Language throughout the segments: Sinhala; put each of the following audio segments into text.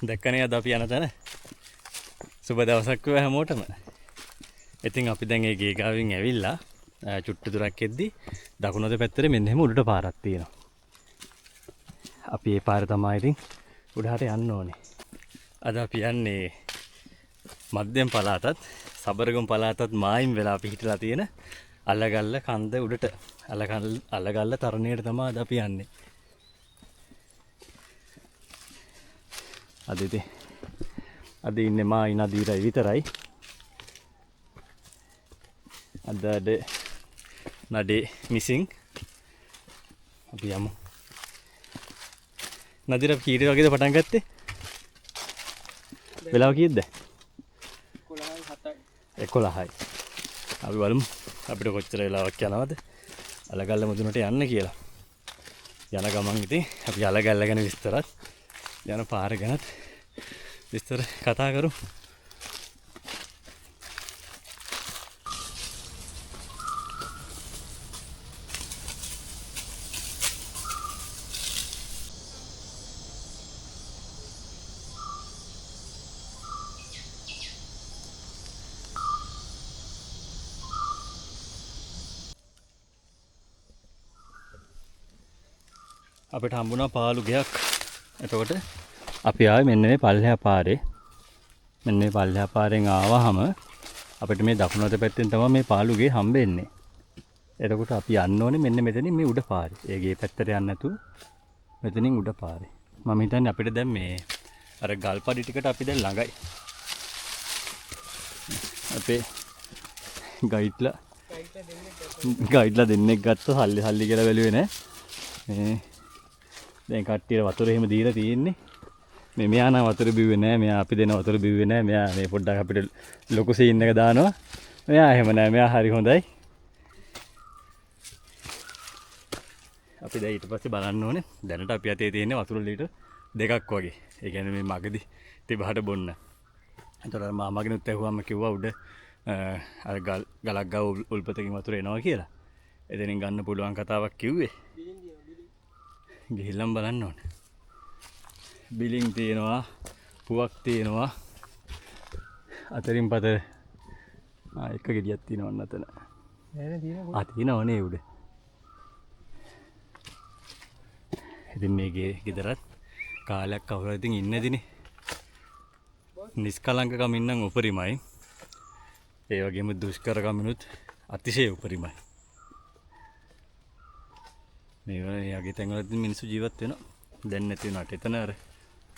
දැක්කනේ අද අපි යන තැන. සුබ දවසක් වේවා හැමෝටම. ඉතින් අපි දැන් ඒ ගේ ගාවින් ඇවිල්ලා චුට්ටු දුරක් එද්දි දකුණත පැත්තේ මෙන්න එහෙම උඩට පාරක් තියෙනවා. අපි ඒ පාර තමයි ඉතින් උඩහට යන්න ඕනේ. අද අපි යන්නේ මධ්‍යම පළාතත් සබරගම් පළාතත් මායිම් වෙලා පිහිටලා තියෙන අලගල්ල කන්ද උඩට අලගල්ල තරණයට තමයි අද අපි යන්නේ. අද ඉන්නේ මායි නදීරයි විතරයි. අද නඩේ මිසින් අපි යමු. නදීර කීයට වගේද පටන් ගත්තේ? වෙලාව කීයද? 11යි. අපි බලමු අපිට කොච්චර වෙලාවක් යනවද අලගල්ල මුදුනට යන්න කියලා. යන ගමන් ඉතින් අපි අලගල්ල ගැන විස්තරත් යන පාර ගැනත් විස්තර කතා කරමු. අපිට හම්බුණා පාළු ගෙයක්. එතකොට අපි ආවේ මෙන්න මේ පල්ලෙහා පාරේ. මෙන්න මේ පල්ලෙහා පාරෙන් ආවහම අපිට මේ දකුණත පැත්තෙන් තමයි මේ පාළු ගේ හම්බෙන්නේ. එතකොට අපි යන්න ඕනේ මෙන්න මෙතනින් මේ උඩ පාරේ. ඒ ගේ පැත්තට යන්න නැතුව මෙතනින් උඩ පාරේ. මම හිතන්නේ අපිට දැන් මේ අර ගල්පඩි ටිකට අපි දැන් ළඟයි. අපේ ගයිඩ්ලා දෙන්නෙක් ගත්ත සල්ලි කියලා බැලුවේ නෑ. මේ දැන් කට්ටියට වතුර එහෙම දීලා තියෙන්නේ. මෙයා නම් වතුර බිව්වේ නෑ. මෙයා අපි දෙන වතුර බිව්වේ නෑ. මෙයා මේ පොඩ්ඩක් අපිට ලොකු සීන් එක දානවා. මෙයා එහෙම නෑ. මෙයා හරි හොඳයි. අපි දැන් ඊට පස්සේ බලන්න ඕනේ. දැනට අපි අතේ තියෙන වතුර ලීටර් 2ක් වගේ. ඒ කියන්නේ මේ මගදී තිබහට බොන්න. එතකොට මාමගෙනුත් ඇහුවාම කිව්වා උඩ අර ගලක් ගාව උල්පතකින් වතුර එනවා කියලා. එතනින් ගන්න පුළුවන් කතාවක් කිව්වේ. ගිහිල්ලම් බලන්න ඕනේ. බිලිං තියෙනවා, පුවක් තියෙනවා. අතරින් පතර එක ගෙඩියක් තියෙනවා නතන. නෑ තියෙනවා. තියෙනවනේ උඩ. ඉතින් මේ ගෙදරත් කාලයක් කවුරු ඉතින් ඉන්නේදිනේ. නිස්කලංකකම ඉන්නම් උපරිමයි. ඒ වගේම දුෂ්කරකමිනුත් අතිශය උපරිමයි. මේ වගේ තැන්වලත් මිනිස්සු ජීවත් වෙනවා. දැන් නැති වුණාට එතන අර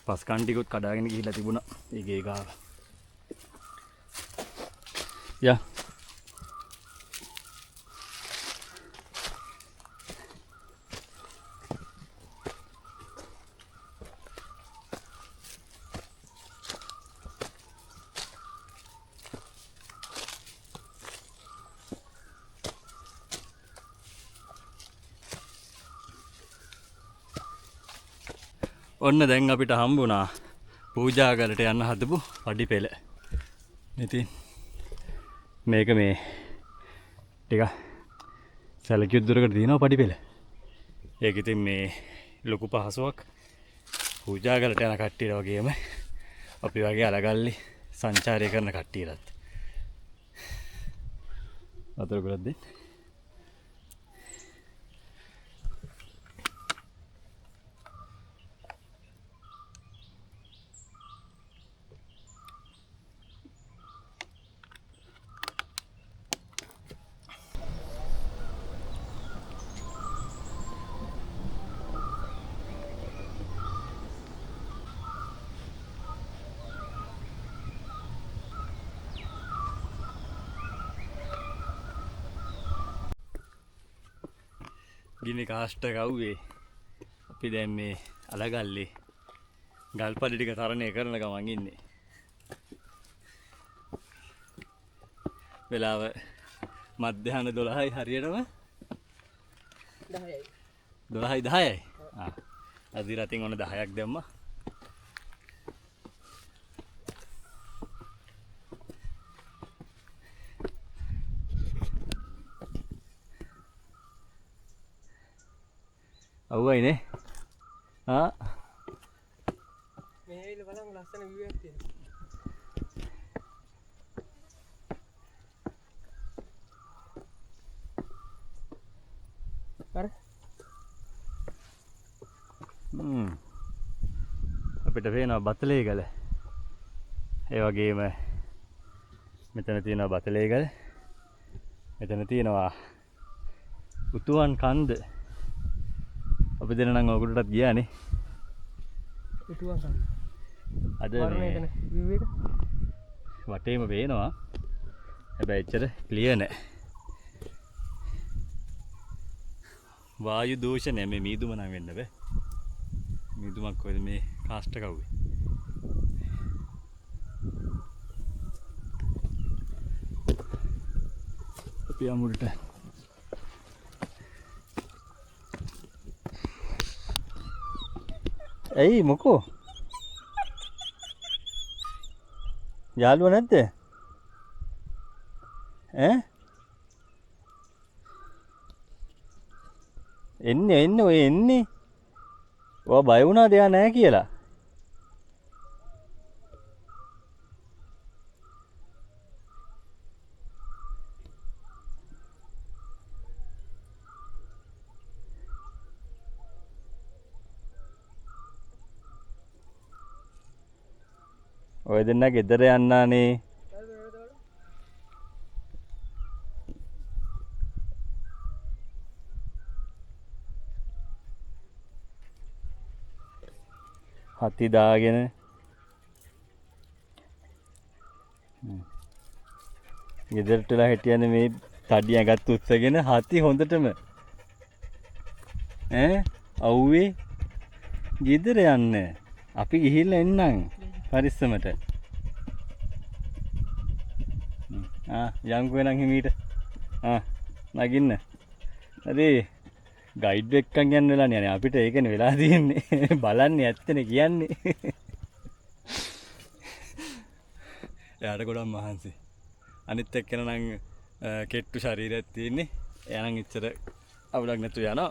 පස්කන් ටිකුත් කඩාගෙන ගිහිල්ලා තිබුණා. ඒ ගේ ගාව. යා ඔන්න දැන් අපිට හම්බුණා පූජාගලට යන්න හදපු පඩි පෙළ. ඉතින් මේක මේ ටික සැලකියුත් දුරකට තියෙනවා පඩි පෙළ. ඒක ඉතින් මේ ලොකු පහසුවක් පූජාගලට යන කට්ටියට වගේම අපි වගේ අලගල්ලි සංචාරය කරන කට්ටියටත්. වතුර ගොඩක් දෙන්න. ගිනි කාෂ්ඨ කව්වේ අපි දැන් මේ අලගල්ලේ ගල්පඩි ටික තරණය කරන ගමන් ඉන්නේ. වෙලාව මධ්‍යහන 12යි හරියටම 10යි. අද රතින් ඔන්න 10ක් දැම්මා. අවුවයිනේ. ආ මේ ඇවිල්ලා බලන්න ලස්සන view එකක් තියෙනවා. හරි. අපිට පේනවා බතලේ ගල. ඒ වගේම මෙතන තියෙනවා බතලේ ගල. මෙතන තියෙනවා උතුවන් කන්ද. අපි දෙන නම් ඔගොල්ලන්ටත් ගියානේ. උතුවන් කන්ද. අද වර්ණය එතන view එක වටේම පේනවා. හැබැයි එච්චර ක්ලියර් නෑ. වායු දූෂණය මේ මීදුම නම් වෙන්න බෑ. මීදුමක් කොහෙද මේ කාස්ට කවුවේ. අපි අමුරට ඇයි මොකෝ යාළුවා නැද්ද ඈ එන්න ඔය එන්නේ ඔයා බය වුණාද එයා නැහැ කියලා ඔය දෙන්න ගෙදර යන්නානේ හති දාගෙන ගෙදරටලා හිටියනේ මේ තඩි ඇඟත් උස්සගෙන හති හොඳටම ඈ අවුවේ ගෙදර යන්න අපි ගිහිල්ලා එන්නම් පරිස්සමට යංකෝ නම් හිමීට නගින්න හරි ගයිඩ් එක්කන් යන්න වෙලා නේ අපිට ඒකනේ වෙලා තියෙන්නේ බලන්නේ ඇත්තනේ කියන්නේ එයාට ගොඩක් මහන්සි අනිත් එක්කන නම් කෙට්ටු ශරීරයක් තියෙන්නේ එයා නම් ඉච්චර අවුලක් නැතුව යනවා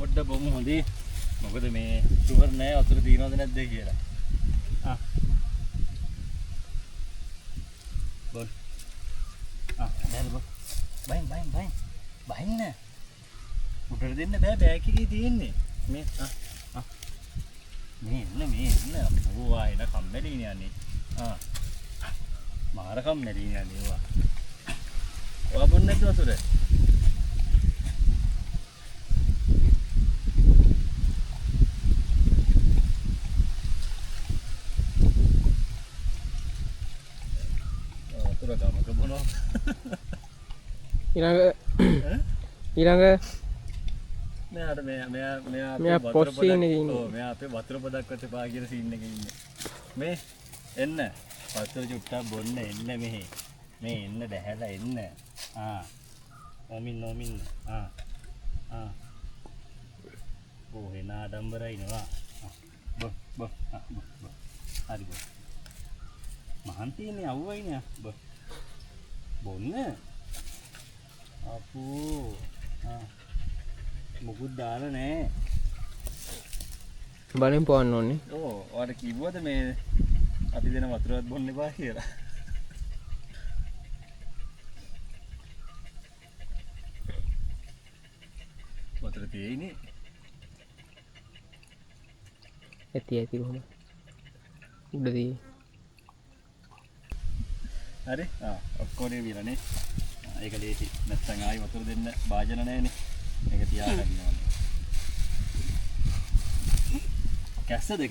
පොඩ්ඩ බොමු හොඳේ මොකද මේ ෂුවර් නෑ වතුර තියෙනවද නැද්ද කියලා බොල් දැන් බොල් බයින්න උඩට දෙන්න බෑ බෑග් එකේ තියෙන්නේ මේ මේ එන්න ඕවා එන කම්මැලිනේ යන්නේ මාර කම්මැලිනේ යන්නේ ඕවා ඔයා බොන්නේ නැද්ද වතුර ඊළඟ මෙයාට මෙයා පොස් සීන් එකේ ඉන්නේ. ඔව් මෙයා අපේ වතුර පොඩක්වත් එපා කියන සීන් එකේ ඉන්නේ. මේ එන්න වතුර චුට්ටක් බොන්න එන්න මෙහෙ. මේ එන්න දැහැලා එන්න. නොමින්. ඕ එන ආඩම්බරයි නවා. බො. හරි බො. මහන්තියනේ අවුවයිනේ බොන්න. අපෝ මොකුත් දාලා නෑ බලෙන් පොවන්න ඕනේ ඕ ඔයාලට කිව්වද මේ අපි දෙන වතුරවත් බොන්න එපා කියලා වතුර තියෙන්නේ ඇති කොහොම උඩදී හරි ඔක්කොම විරනේ ඒක ලේසි නැත්නම් ආයි වතුර දෙන්න වාජන නැහැනේ ඒක තියාගන්න ඕනේ කැස්සද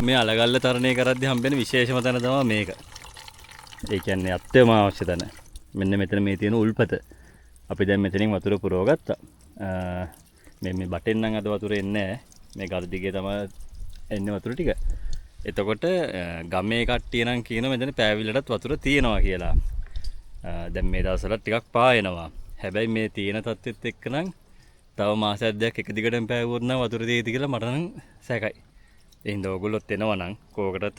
මේ අලගල්ල තරණය කරද්දී හම්බෙන විශේෂම තැන තමයි මේක. ඒ කියන්නේ අත්‍යවශ්‍ය තැන. මෙන්න මෙතන මේ තියෙන උල්පත. අපි දැන් මෙතනින් වතුර පුරව ගත්තා. මේ බටෙන් නම් අද වතුර එන්නේ නැහැ. මේ ගල් දිගේ තමයි එන්නේ වතුර ටික. එතකොට ගමේ කට්ටිය නම් කියන මෙතන පෑවිල්ලටත් වතුර තියෙනවා කියලා. දැන් මේ දවස්වල ටිකක් පායනවා. හැබැයි මේ තියෙන තත්ත්වෙත් එක්ක නම් තව මාසයක් දෙකක් එක දිගටම පෑවුවොත් නම් වතුර තියෙයිද කියලා මට නම් සැකයි. ඒ හින්දා ඕගොල්ලොත් එනවා නම් කෝකටත්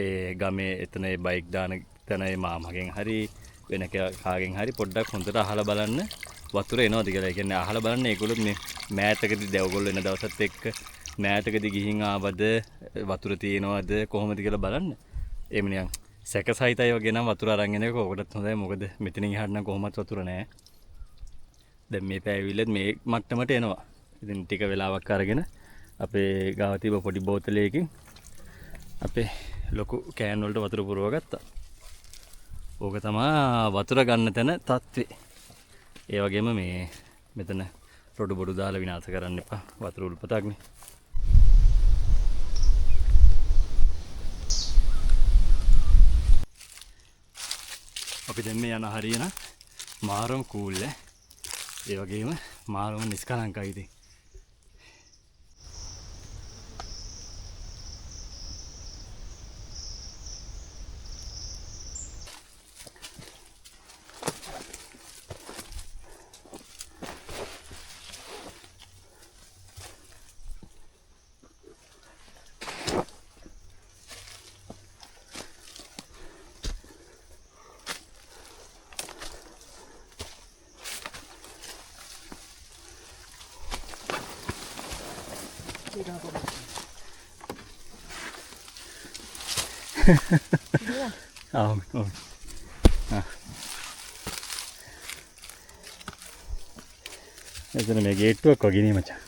ඒ ගමේ එතන ඒ බයික් දාන තැන ඒ මාමගෙන් හරි වෙන කාගෙන් හරි පොඩ්ඩක් හොඳට අහලා බලන්න වතුර එනවද කියලා. ඒ කියන්නේ අහලා බලන්න ඒගොල්ලෝ මේ මෑතකදී දැවගොල්ලෝ එන දවසත් එක්ක මෑතකදී ගිහින් ආවද වතුර තියෙනවද කොහොමද කියලා බලන්න. එහෙම නිකන් සැකසහිතයි වගේ නම් වතුර අරන් එන එක කෝකටත් හොඳයි. මොකද මෙතනින් එහාට නම් කොහොමවත් වතුර නැහැ. දැන් මේ පෑවිල්ලත් මේ මට්ටමට එනවා. ඉතින් ටික වෙලාවක් අරගෙන අපේ ගාව තිබ්බ පොඩි බෝතලයකින් අපේ ලොකු කෑන් වලට වතුර පුරව ගත්තා. ඕක තමයි වතුර ගන්න තැන තත්ත්වේ. ඒ වගේම මේ මෙතන රොඩු බොඩු දාලා විනාශ කරන්න එපා. වතුර උල්පතක්නේ. අපි දැන් මේ යන හරියන මාරම කූල් ඈ. ඒ වගේම මාරම නිස්කලංකයි ඉතින්. එතන මේ ගේට්ටුවක් වගේ නේ මචං.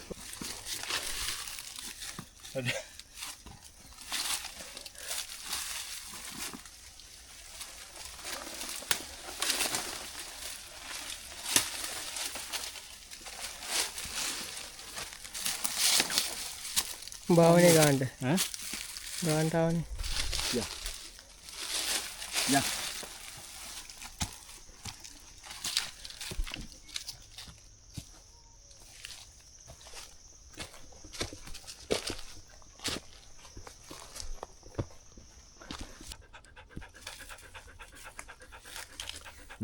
භාවනේ ගාන්න. ඈ? ගාන්න ආවනේ. යා. යා.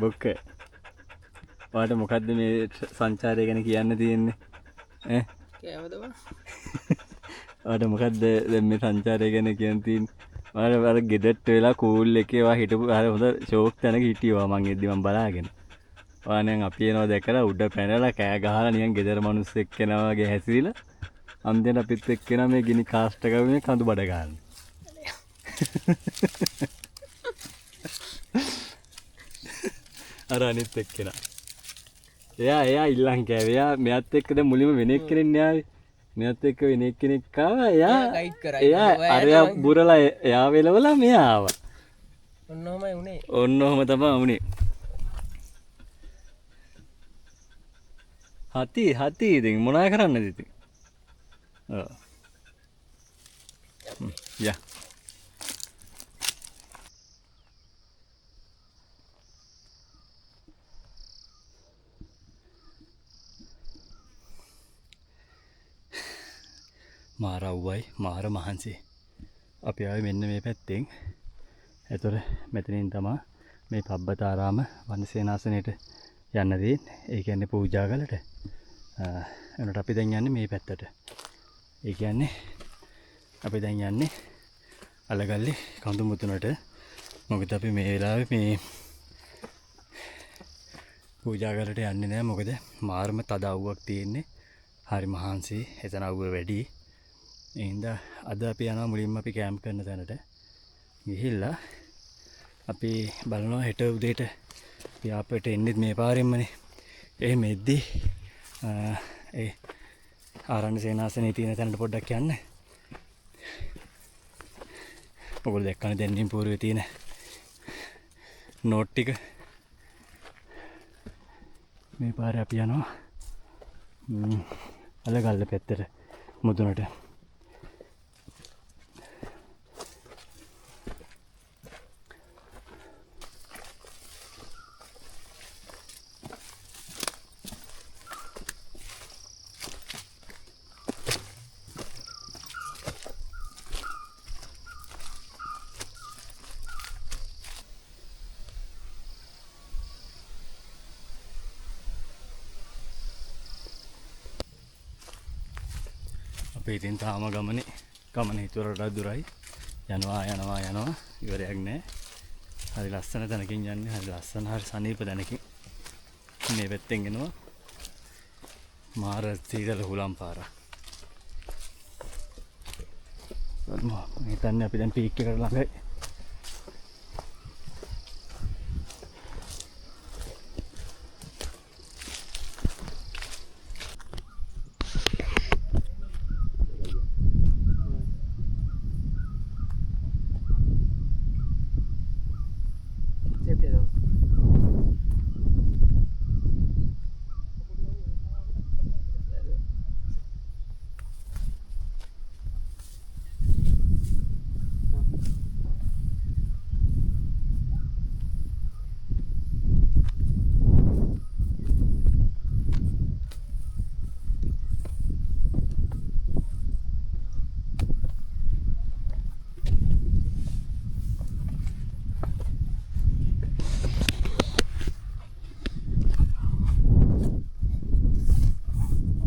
බොක්ක. ඔයාලට මොකද්ද මේ සංචාරය ගැන කියන්න තියෙන්නේ? ඈ? කෑමද බං? ඔයාලට මොකද්ද දැන් මේ සංචාරය ගැන කියන්න තියෙන්නේ? ඔයාලා අර ගෙදරට වෙලා කූල් එකේ ඔයා හිටපු අර හොඳ ෂෝක් තැනක හිටියා මං එද්දි මං බලාගෙන. ඔයා නිකන් අපි එනවා දැකලා උඩ පැනලා කෑ ගහලා නිකන් ගෙදර මිනිස්සෙක් කෙනා වගේ හැසිරිලා අන්තිමට අපිත් එක්කෙනා මේ ගිනි කාස්ට් එක මේ කඳු බඩ ගන්න. අර අනිත් එක්කෙනා. එයා ඉල්ලන් කෑවේ. එයා මෙයත් එක්ක දැන් මුලින්ම වෙන එක්කෙනෙක් න්යාවේ. මෙයත් එක්ක වෙන එක්කෙනෙක් ආවා. එයා අරයා බුරලා එයා වෙලවලා මෙයා ආවා. ඔන්නෝමයි උනේ. ඔන්නෝම තමයි උනේ. හති ඉතින් මොනා කරන්නද ඉතින්? ඔව්. යා. මාර අවුවයි මාර මහන්සි. අපි ආවේ මෙන්න මේ පැත්තෙන්. ඒතර මෙතනින් තමයි මේ පබ්බතාරාම වනසේනාසනයට යන්න දෙන්නේ. ඒ කියන්නේ පූජා කළට. එනකොට අපි දැන් යන්නේ මේ පැත්තට. ඒ කියන්නේ අපි දැන් යන්නේ අලගල්ලේ කඳු මුතුනට. මොකද අපි මේ වෙලාවේ මේ පූජා කළට යන්නේ නැහැ. මොකද මාරම තද අවුවක් තියෙන්නේ. හරි මහන්සි. එතන අවුව වැඩි. ඒ හින්දා අද අපි යනවා මුලින්ම අපි කැම්ප් කරන තැනට. ගිහිල්ලා අපි බලනවා හෙට උදේට අපි අපිට එන්නේ මේ පාරෙන්මනේ. එහෙම එද්දි ඒ ආරණ්‍ය සේනාසනේ තියෙන තැනට පොඩ්ඩක් යන්න. ඔයගොල්ලෝ දැක්කනේ දෙන්නින් පූර්වයේ තියෙන නෝට් ටික. මේ පාරේ අපි යනවා අලගල්ල පැත්තට මුදුනට. අපි ඉතින් තාම ගමන හිතුවරට දුරයි යනවා ඉවරයක් නෑ. හරි ලස්සන තැනකින් යන්නේ. හරි ලස්සන හරි සනීප තැනකින් මේ පැත්තෙන් එනවා. මාර සීතල හුලම් පාර. මම හිතන්නේ අපි දැන් පීක් එකට ළඟයි.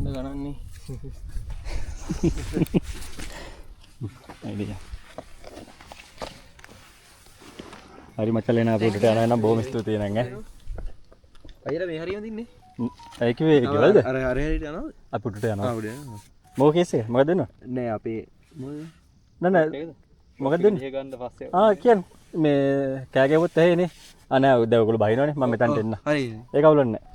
ගණන්නේ හරි මචලේ නා අපිට යනවා නම් බොහොම ස්තුතියි නං ඈ. අයියලා මේ හරියම තින්නේ. ඒ කිව්වේ ඒකවලද? අර හරියට යනවද? අපිට යනවා. ආ උඩ යනවා. මොකද කේස් එක? මොකද දෙන්නව? නෑ අපේ මොකද? නෑ මොකද දෙන්නේ? ඉහ ගන්න පස්සේ. කියන්න මේ කෑ ගැවුවොත් ඇහෙන්නේ. නෑ දැන් ඔයගොල්ලෝ බහිනවනේ මම මෙතනට එන්න. හරි. ඒක අවුලක් නෑ.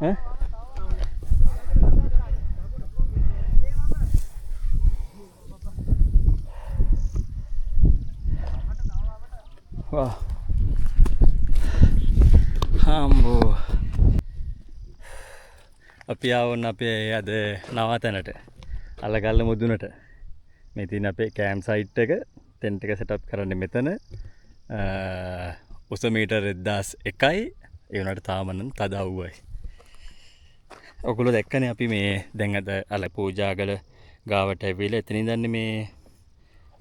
Yeah. Wah. Hamboo. අපි ආවොත් අපේ අද නවතැනට අලගල්ල මුදුනට මේ තියෙන අපේ කෑම් සයිට් එක ටෙන්ට් එක සෙටප් කරන්නේ මෙතන උස මීටර් 1001යි ඒ වුණාට තාම නම් තද අවුවයි. ඔගොල්ලෝ දැක්කනේ අපි මේ දැන් අද අල පූජාගල ගාවට ඇවිල්ලා එතනින් දන්නේ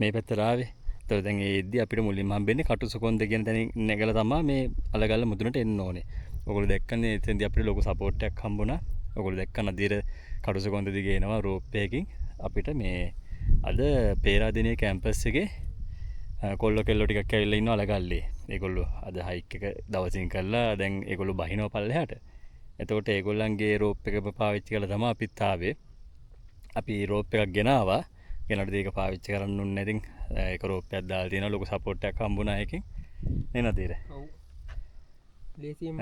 මේ පැත්තට ආවේ. ඒතර දැන් ඒ ඉද්දි අපිට මුලින්ම හම්බෙන්නේ කටුසකොන්ද කියන තැනින් නැගලා තමයි මේ අලගල්ල මුදුනට එන්න ඕනේ. ඔගොල්ලෝ දැක්කනේ එතෙන්දී අපිට ලොකු සපෝට් එකක් හම්බුණා. ඔගොල්ලෝ දැක්ක නදිර කටුසකොන්ද දිගේ එනවා රෝප් එකකින් අපිට මේ අද පේරාදෙණිය කැම්පස් එකේ කොල්ල කෙල්ලෝ ටිකක් ඇවිල්ලා ඉන්නවා අලගල්ලේ. ඒගොල්ලෝ අද හයික් එක දවසින් කරලා දැන් ඒගොල්ලෝ බහිනවා පල්ලෙහාට. එතකොට ඒගොල්ලන්ගේ රෝප් එක පාවිච්චි කරලා තමයි අපිත් ආවේ. අපි රෝප් එකක් ගෙනාවා. ගෙනල්ලා ඒක පාවිච්චි කරන්න උන්නේ ඉතින් ඒක රෝප් එකක් දාලා තියෙනවා ලොකු සපෝට් එකක් හම්බුණා එකකින්. නේ නදීර. ඔව්. ලේසියෙන්ම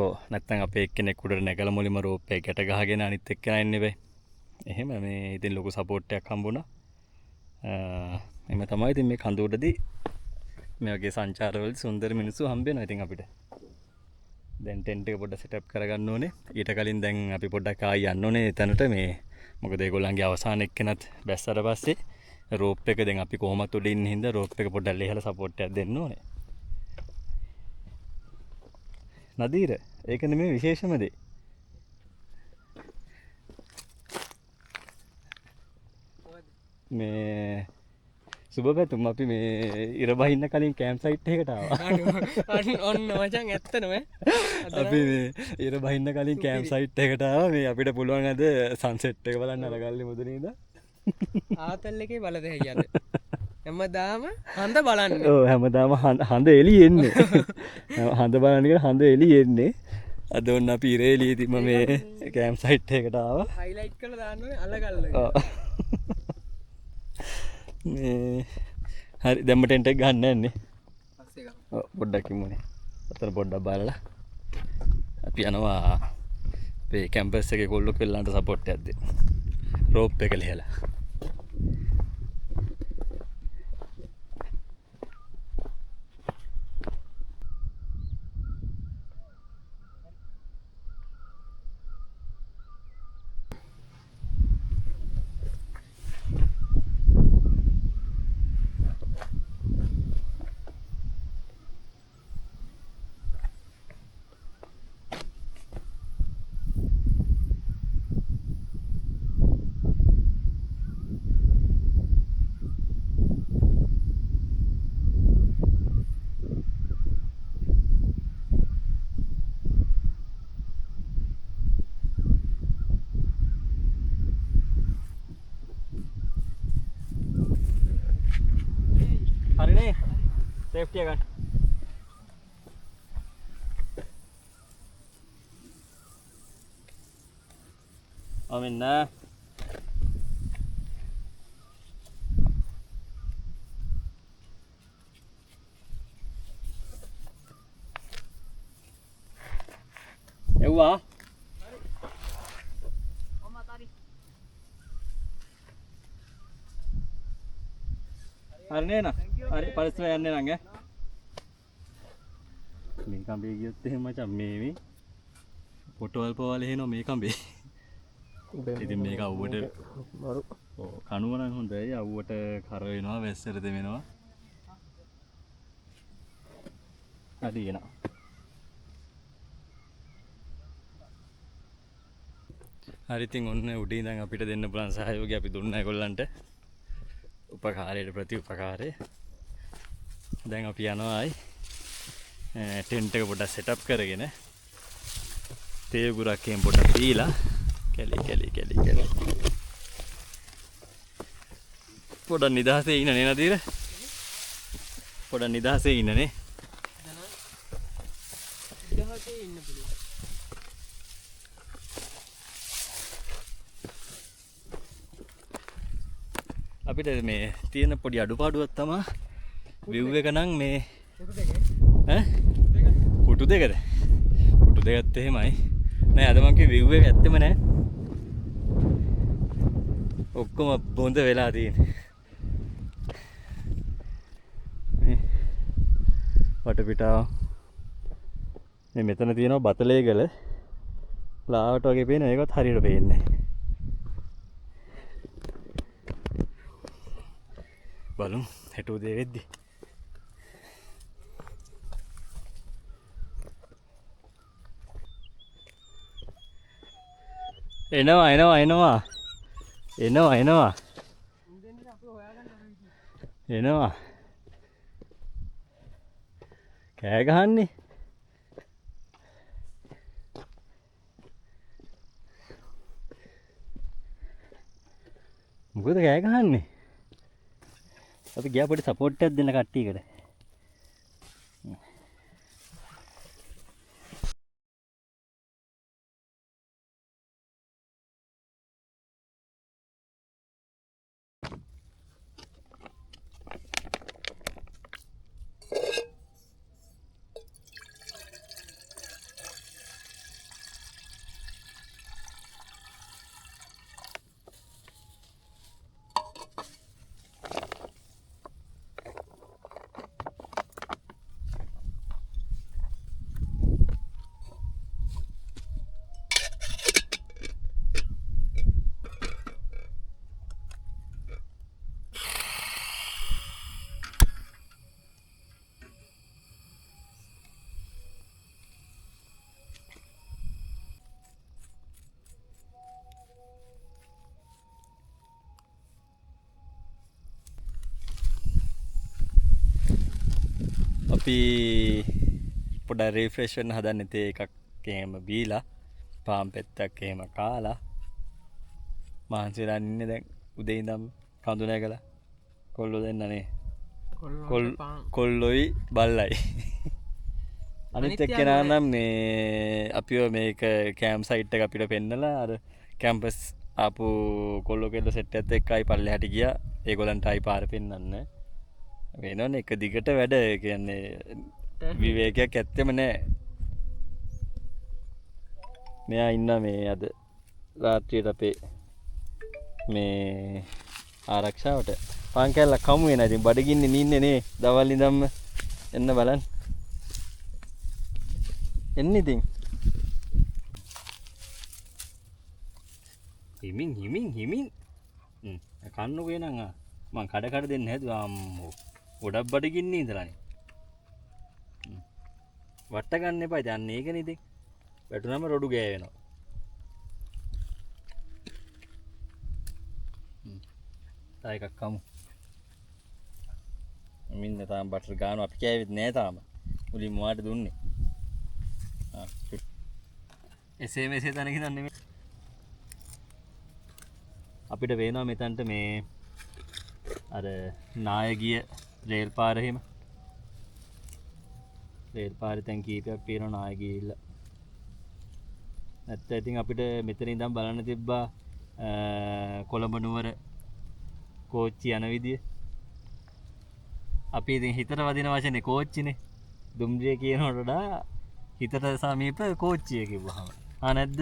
ඔව් නැත්තම් අපේ එක්කෙනෙක් උඩට නැගලා මුලින්ම රෝප් එක ගැට ගහගෙන අනිත් එක්කෙනා එන්නේ බෑ. එහෙම මේ ඉතින් ලොකු සපෝට් එකක් හම්බුණා. එම තමයි ඉතින් මේ කඳු උඩදී මේ වගේ සංචාරවලදී සුන්දර මිනිස්සු හම්බ වෙනවා ඉතින් අපිට. දැන් ටෙන්ට් එක පොඩ්ඩක් සෙටප් කරගන්න ඕනේ. ඊට කලින් දැන් අපි පොඩ්ඩක් ආයි යන්න ඕනේ එතනට මේ මොකද ඒගොල්ලන්ගේ අවසාන එක්කෙනත් බැස්සට පස්සේ රෝප් එක දැන් අපි කොහොමත් උඩ ඉන්න හින්දා රෝප් එක පොඩ්ඩක් ලෙහලා සපෝට් එකක් දෙන්න ඕනේ. නදීර ඒක නෙමෙයි විශේෂම දේ. මේ සුබ පැතුම් අපි මේ ඉර බහින්න කලින් කෑම්ප් සයිට් එකකට ආවා. ඔන්න මචං ඇත්තටම අපි මේ ඉර බහින්න කලින් කෑම්ප් සයිට් එකකට ආවා. මේ අපිට පුළුවන් අද සන්සෙට් එක බලන්න අලගල්ලේ මුදුනේ ඉඳන්. ආතල් එකේ බලද හැයියද? හැමදාම හඳ බලන්න හැමදාම හඳ එලි එන්නේ හඳ බලනික හඳ එලි එන්නේ අද ඔන්න අපි ඉරේ එළියේදීම මේ කෑම් සයිට් එකට ආවා හයිලයිට් කරලා දාන්න ඕනේ අලගල්ල මේ හරි දැම්ම ටෙන්ට් එක ගන්න යන්නේ පස්සේ ගමු ඔව් පොඩ්ඩක් ඉමුනේ අතන පොඩ්ඩක් බලලා අපි යනවා අපේ කැම්පස් එකේ කොල්ලෝ කෙල්ලන්ට සපෝට් එකක් දෙන්න රෝප් එක ලිහලා හරිනේ සේෆ්ටි එක ගන්න මෙන්න එව්වා හරිනේ නා හරි පරිස්සම යන්නේ නං ඈ මේ කම්බේ ගියොත් එහෙම මචං මේ පොටවල් පවල් එහෙනවා මේ කම්බේ ඉතින් මේක අවුවට මරු ඔව් කණුව නම් හොඳයි අවුවට කර වෙනවා වැස්සට දෙවෙනවා හරි එනවා හරි ඉතින් ඔන්න උඩින් ඉඳන් අපිට දෙන්න පුළුවන් සහයෝගය අපි දුන්නා ඒගොල්ලන්ට උපකාරයට ප්‍රති උපකාරය දැන් අපි යනවා ආයි ටෙන්ට් එක පොඩ්ඩක් සෙටප් කරගෙන තේ ගුරක් එහෙම පොඩ්ඩක් පීලා කැලි පොඩ්ඩක් නිදහසේ ඉන්න නේ නදීර පොඩ්ඩක් නිදහසේ ඉන්න නේ ඉදහසේ ඉන්න පුළුවන් අපිට මේ තියෙන පොඩි අඩුපාඩුවක් තමයි view එක නම් මේ කුටු දෙකේ ඈ කුටු දෙකද කුටු දෙකත් එහෙමයි නෑ අද මං කිව්වේ view එක ඇත්තෙම නෑ ඔක්කොම බොඳ වෙලා තියෙන්නේ මේ වටපිටාව මේ මෙතන තියෙනවා බතලේගල ලාවට වගේ පේන ඒකත් හරියට පේන්නේ බලමු හෙට උදේ වෙද්දි එනවා කෑ ගහන්නේ මොකද කෑ ගහන්නේ අපි ගියා පොඩි සපෝට් එකක් දෙන්න කට්ටියකට අපි පොඩ්ඩක් රිෆ්‍රෙෂ් වෙන්න හදන්නේ තේ එකක් එහෙම බීලා පාන් පෙත්තක් එහෙම කාලා මහන්සි වෙලා ඉන්නේ දැන් උදේ ඉඳන් කඳු නැගලා කොල්ලෝ දෙන්නනේ කොල් පාන් කොල්ලොයි බල්ලයි අනිත් අනිත් එක්කෙනා යාළුවා නම් මේ අපිව මේක කෑම් සයිට් එක අපිට පෙන්නලා අර කැම්පස් ආපු කොල්ලෝ කෙල්ල සෙට් එකත් එක්කයි පල්ලෙහාට ගියා ඒගොල්ලන්ට ආයි පාර පෙන්නන්න වෙනවනේ එක දිගට වැඩ කියන්නේ විවේකයක් ඇත්තෙම නෑ මෙයා ඉන්න මේ අද රාත්‍රියට අපේ මේ ආරක්ෂාවට පාන් කෑල්ලක් හමු වෙනවා ඉතින් බඩගින්නේ නින්නේ නේ දවල් ඉඳන්ම එන්න බලන්න එන්න ඉතින් හිමින් කන්නු වෙනං මං කඩ දෙන්න හැදුවා අම්මෝ ගොඩක් බඩගින්නේ ඉඳලානේ වට ගන්න එපා දැන් ඒකනේ ඉතින් වැටුනම රොඩු ගෑවෙනවා තා එකක් කමු මින්න තාම බටර් ගානවා අපි කෑවෙත් නෑ තාම මුලින්ම වාට දුන්නේ එසේ මෙසේ තැනකින් නෙමෙයි අපිට වෙනවා මෙතනට මේ අර නායගිය රේල් පාර එහෙම රේල් පාරේ තැන් කීපයක් පේනවා නායගිය ඉල්ල නැත්නම් ඉතින් අපිට මෙතන ඉඳන් බලන්න තිබ්බා කොළඹ නුවර කෝච්චි යන විදිය අපි ඉතින් හිතට වදින වචනේ කෝච්චිනේ දුම්රිය කියනකට වඩා හිතට සමීප කෝච්චිය කිව්වහම නැද්ද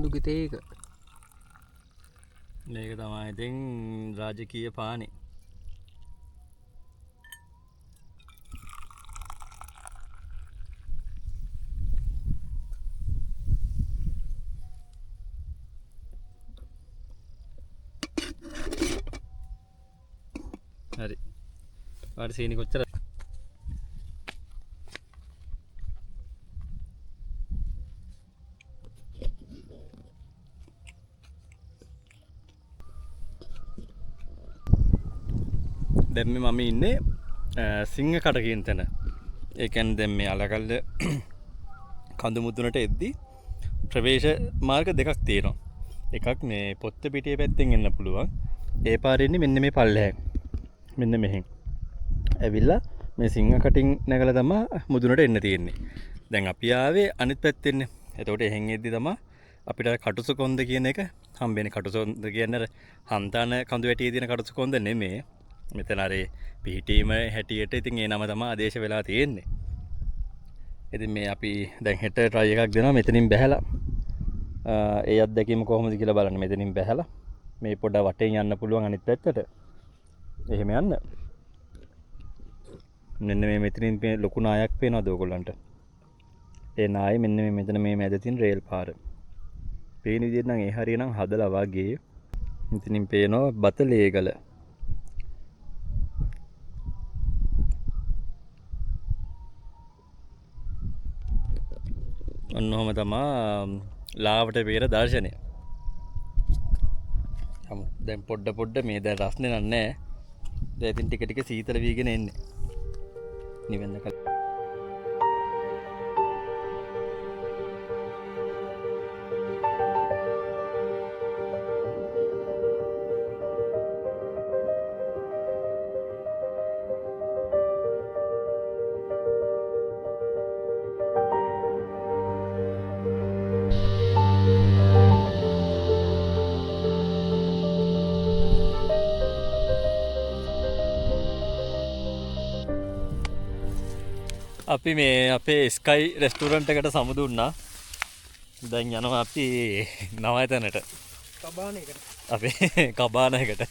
දුකිතේක මේක තමයි ඉතින් රාජකීය පානේ හරි වාට සීනි කොච්චර දැන් මම ඉන්නේ සිංහ කට කියන තැන ඒ කියන්නේ දැන් මේ අලකල්ල කඳු මුදුනට එද්දි ප්‍රවේශ මාර්ග දෙකක් තියෙනවා එකක් මේ පොත්ත පිටියේ පැත්තෙන් එන්න පුළුවන් ඒ පාරේ ඉන්නේ මෙන්න මේ පල්ලෙහෙන් මෙන්න මෙහෙන් ඇවිල්ලා මේ සිංහ කටින් නැගලා තමයි මුදුනට එන්න තියෙන්නේ දැන් අපි ආවේ අනිත් පැත්තෙන් එතකොට එහෙන් එද්දි තමයි අපිට කටුසු කොන්ද කියන එක හම්බෙන්නේ කටුසු කොන්ද කියන්නේ අර හන්තාන කඳු වැටියේ තියෙන කටුසු කොන්ද නෙමෙයි මෙතන අර පිහිටීම හැටියට ඉතින් ඒ නම තමයි ආදේශ වෙලා තියෙන්නේ ඉතින් මේ අපි දැන් හෙට try එකක් දෙනවා මෙතනින් බැහැලා ඒ අත්දැකීම කොහොමද කියලා බලන්න මෙතනින් බැහැලා මේ පොඩ වටෙන් යන්න පුළුවන් අනිත් පැත්තට එහෙම යන්න මෙන්න මේ මෙතනින් ලොකු නායක් පේනවද ඔයගොල්ලන්ට ඒ නායේ මෙන්න මේ මෙතන මේ මැද තියෙන රේල් පාර පේන විදිහට නම් ඒ හරියනම් හදලා වගේ මෙතනින් පේනවා බතලේගල ඔන්නෝම තමා ලාවට පේර දර්ශනය දැන් පොඩ්ඩ මේ දැන් රස්නේ නෑ දැන් ඉතින් ටික ටික සීතල වීගෙන එන්නේ නිවෙන්න කල අපි මේ අපේ ස්කයි රෙස්ටුරන්ට් එකට සමුදුන්නා. දැන් යනවා අපි නවයතැනට. කබානයකට. අපේ කබානයකට.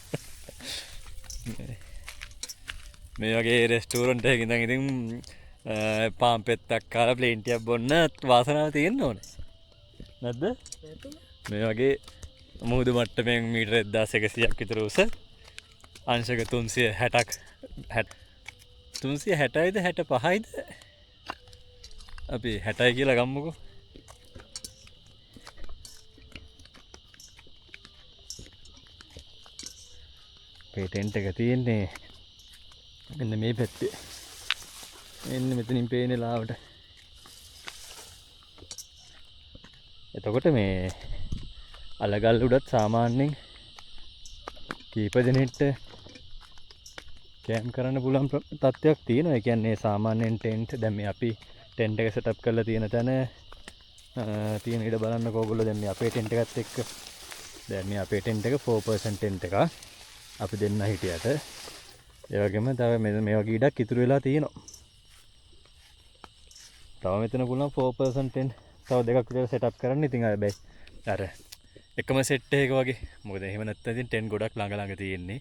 මේ වගේ රෙස්ටුරන්ට් එකක ඉඳන් ඉතින් පාන් පෙත්තක් කාලා ප්ලේන් ටිකක් බොන්න වාසනාව තියෙන්න ඕනේ. නැද්ද? මේ වගේ මුහුදු මට්ටමින් මීටර 1100ක් විතර උස අංශක 360ක් 360යිද 65යිද අපි 60යි කියලා ගම්මුකෝ. පේටන්ට් එක තියෙන්නේ මෙන්න මේ පැත්තේ මෙන්න මෙතනින් පේන්නේ ලාවට. එතකොට මේ අලගල් උඩත් සාමාන්‍යයෙන් කීප දෙනෙක්ට කැම් කරන්න පුළුවන් තත්ත්වයක් තියෙනවා. ඒ කියන්නේ සාමාන්‍යයෙන් ටෙන්ට් දැන් මේ අපි ටෙන්ට් එක සෙටප් කරලා තියෙන තැන තියෙන ඉඩ බලන්නකෝ ඔයගොල්ලෝ. දැන් මේ අපේ ටෙන්ට් එකත් එක්ක දැන් මේ අපේ ටෙන්ට් එක 4% ටෙන්ට් එකක් අපි දෙන්න හිටියට. ඒ වගේම තව මේ වගේ ඉඩක් ඉතුරු වෙලා තියෙනවා. තව මෙතන පුළුවන් 4% ටෙන්ට් තව දෙකක් විතර සෙටප් කරන්න. ඉතින් හැබැයි අර එකම සෙට් එකක වගේ. මොකද එහෙම නැත්නම් ඉතින් ටෙන්ට් ගොඩක් ළඟ ළඟ තියෙන්නේ.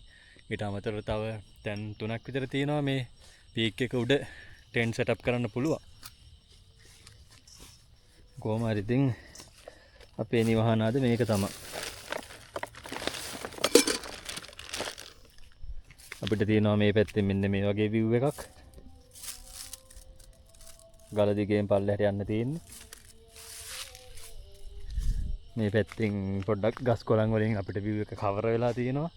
ඊට අමතරව තව තැන් 3ක් විතර තියෙනවා මේ පීක් එක උඩ ටෙන්ට් සෙටප් කරන්න පුළුවන්. කොහොම හරි ඉතින් අපේ නිවහනාද මේක තමයි. අපිට තියෙනවා මේ පැත්තෙන් මෙන්න මේ වගේ view එකක්. ගල දිගේම පල්ලෙහාට යන්න තියෙන්නේ. මේ පැත්තෙන් පොඩ්ඩක් ගස් කොළන් වලින් අපිට view එක කවර් වෙලා තියෙනවා.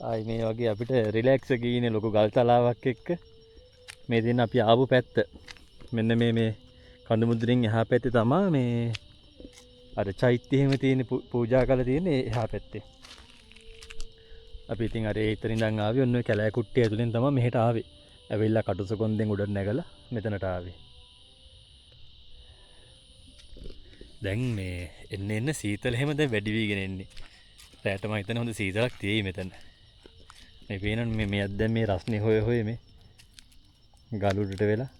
ආයි මේ වගේ අපිට රිලැක්ස් එකේ ඉන්නේ ලොකු ගල් තලාවක් එක්ක. මේ තියෙන අපි ආපු පැත්ත. මෙන්න මේ කඳු මුද්‍රෙන් එහා පැත්තේ තමයි මේ අර චෛත්‍ය එහෙම තියෙන පූජා කරලා තියෙන්නේ එහා පැත්තේ. අපි ඉතින් අර ඒතරින් ඉඳන් ආවේ ඔන්න ඔය කැලෑ කුට්ටිය ඇතුලෙන් තමයි මෙහෙට ආවේ. ඇවිල්ලා කටුසකොන්දෙන් උඩට නැගලා මෙතනට ආවේ. දැන් මේ එන්න සීතල එහෙම දැන් වැඩි වීගෙන එන්නේ. රැට මම හිතන්නේ හොඳ සීතලක් තියෙයි මෙතන. මේ පේනන්නේ මෙයක් දැන් මේ රස්නේ හොය මේ ගල් උඩට වෙලා.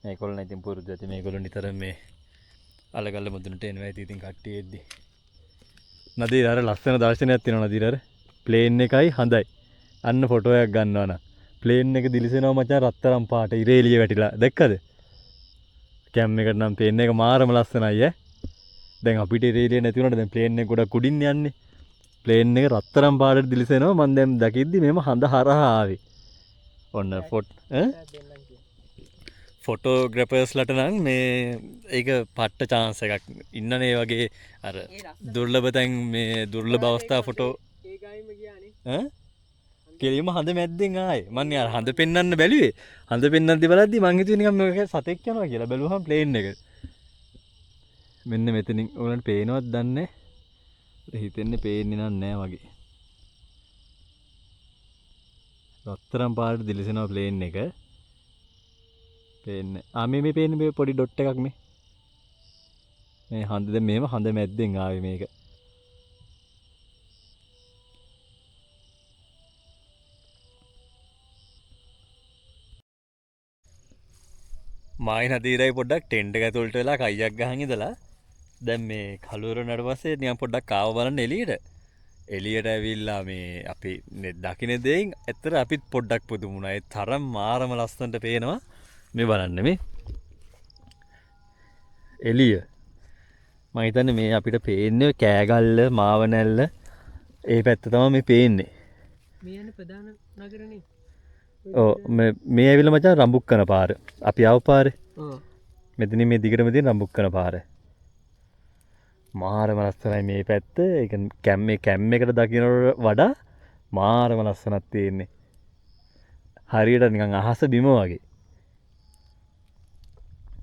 මේගොල්ලෝ ඉතින් පුරුදු ඇති. මේගොල්ලෝ නිතර මේ අලගල්ල මුදුනට එනවා. ඉතින් කට්ටිය එද්දි නදීර අර ලස්සන දර්ශනයක් තියෙනවා. නදීර අර ප්ලේන් එකයි හඳයි. අන්න ෆොටෝ එකක් ගන්නවා නම් ප්ලේන් එක දිලිසෙනවා මචං රත්තරන් පාට ඉරේ එළිය වැටිලා. දැක්කද? කැම් එකට නම් ප්ලේන් එක මාරම ලස්සනයි ඈ. දැන් අපිට ඉරේ එළිය නැති වුණාට දැන් ප්ලේන් එක ගොඩක් උඩින් යන්නේ. ප්ලේන් එක රත්තරන් පාටට දිලිසෙනවා. මම දැන් දකිද්දි මෙහෙම හඳ හරහා ආවේ. ඔන්න ෆොටෝග්‍රැපර්ස්ලට නම් මේ ඒක පට්ට chance එකක්. ඉන්නනේ වගේ අර දුර්ලභ තැන් මේ දුර්ලභ අවස්ථා ෆොටෝ ඒ ගායිම ගියානේ. කෙලින්ම හඳ මැද්දෙන් ආයේ. මම යාර හඳ පෙන්වන්න බැලුවේ. හඳ පෙන්වද්දි බලද්දි මං හිතුවේ නිකන් මේක සතෙක් යනවා කියලා. බැලුවහම ප්ලේන් එක. මෙන්න මෙතනින් ඔයාලන්ට පේනවද දන්නේ නැහැ. හිතෙන්නේ පේන්නේ නැහැ වගේ. රත්තරන් පාටට දිලිසෙනවා ප්ලේන් එක. පේන්නේ. මේ පේන්නේ මේ පොඩි ඩොට් එකක් මේ. මේ හඳ දැන් මෙහෙම හඳ මැද්දෙන් ආවේ මේක. මායි නදීරයි පොඩ්ඩක් ටෙන්ට් එක ඇතුළට වෙලා කයියක් ගහන් ඉඳලා දැන් මේ කලුවර නඩ පස්සේ නිකන් පොඩ්ඩක් ආව බලන්න එළියට. එළියට ඇවිල්ලා මේ අපි දකින්න දෙයින් ඇත්තට අපිත් පොඩ්ඩක් පුදුම වුණා. ඒ තරම් මාරම ලස්සනට පේනවා. මේ බලන්න මේ එළිය. මම හිතන්නේ මේ අපිට පේන්නේ කෑගල්ල මාවනැල්ල ඒ පැත්ත තමයි මේ පේන්නේ. මේ යන්නේ ප්‍රධාන නගරනේ. ඔව් මේ ඇවිල්ලා මචං රඹුක්කන පාර. අපි ආව පාරේ. ඔව්. මෙතනින් මේ දිගටම තියෙන රඹුක්කන පාර. මාරම ලස්සනයි මේ පැත්ත. ඒක කැම් එකට දකින්නට වඩා මාරම ලස්සනක් තියෙන්නේ. හරියට නිකන් අහස බිම වගේ.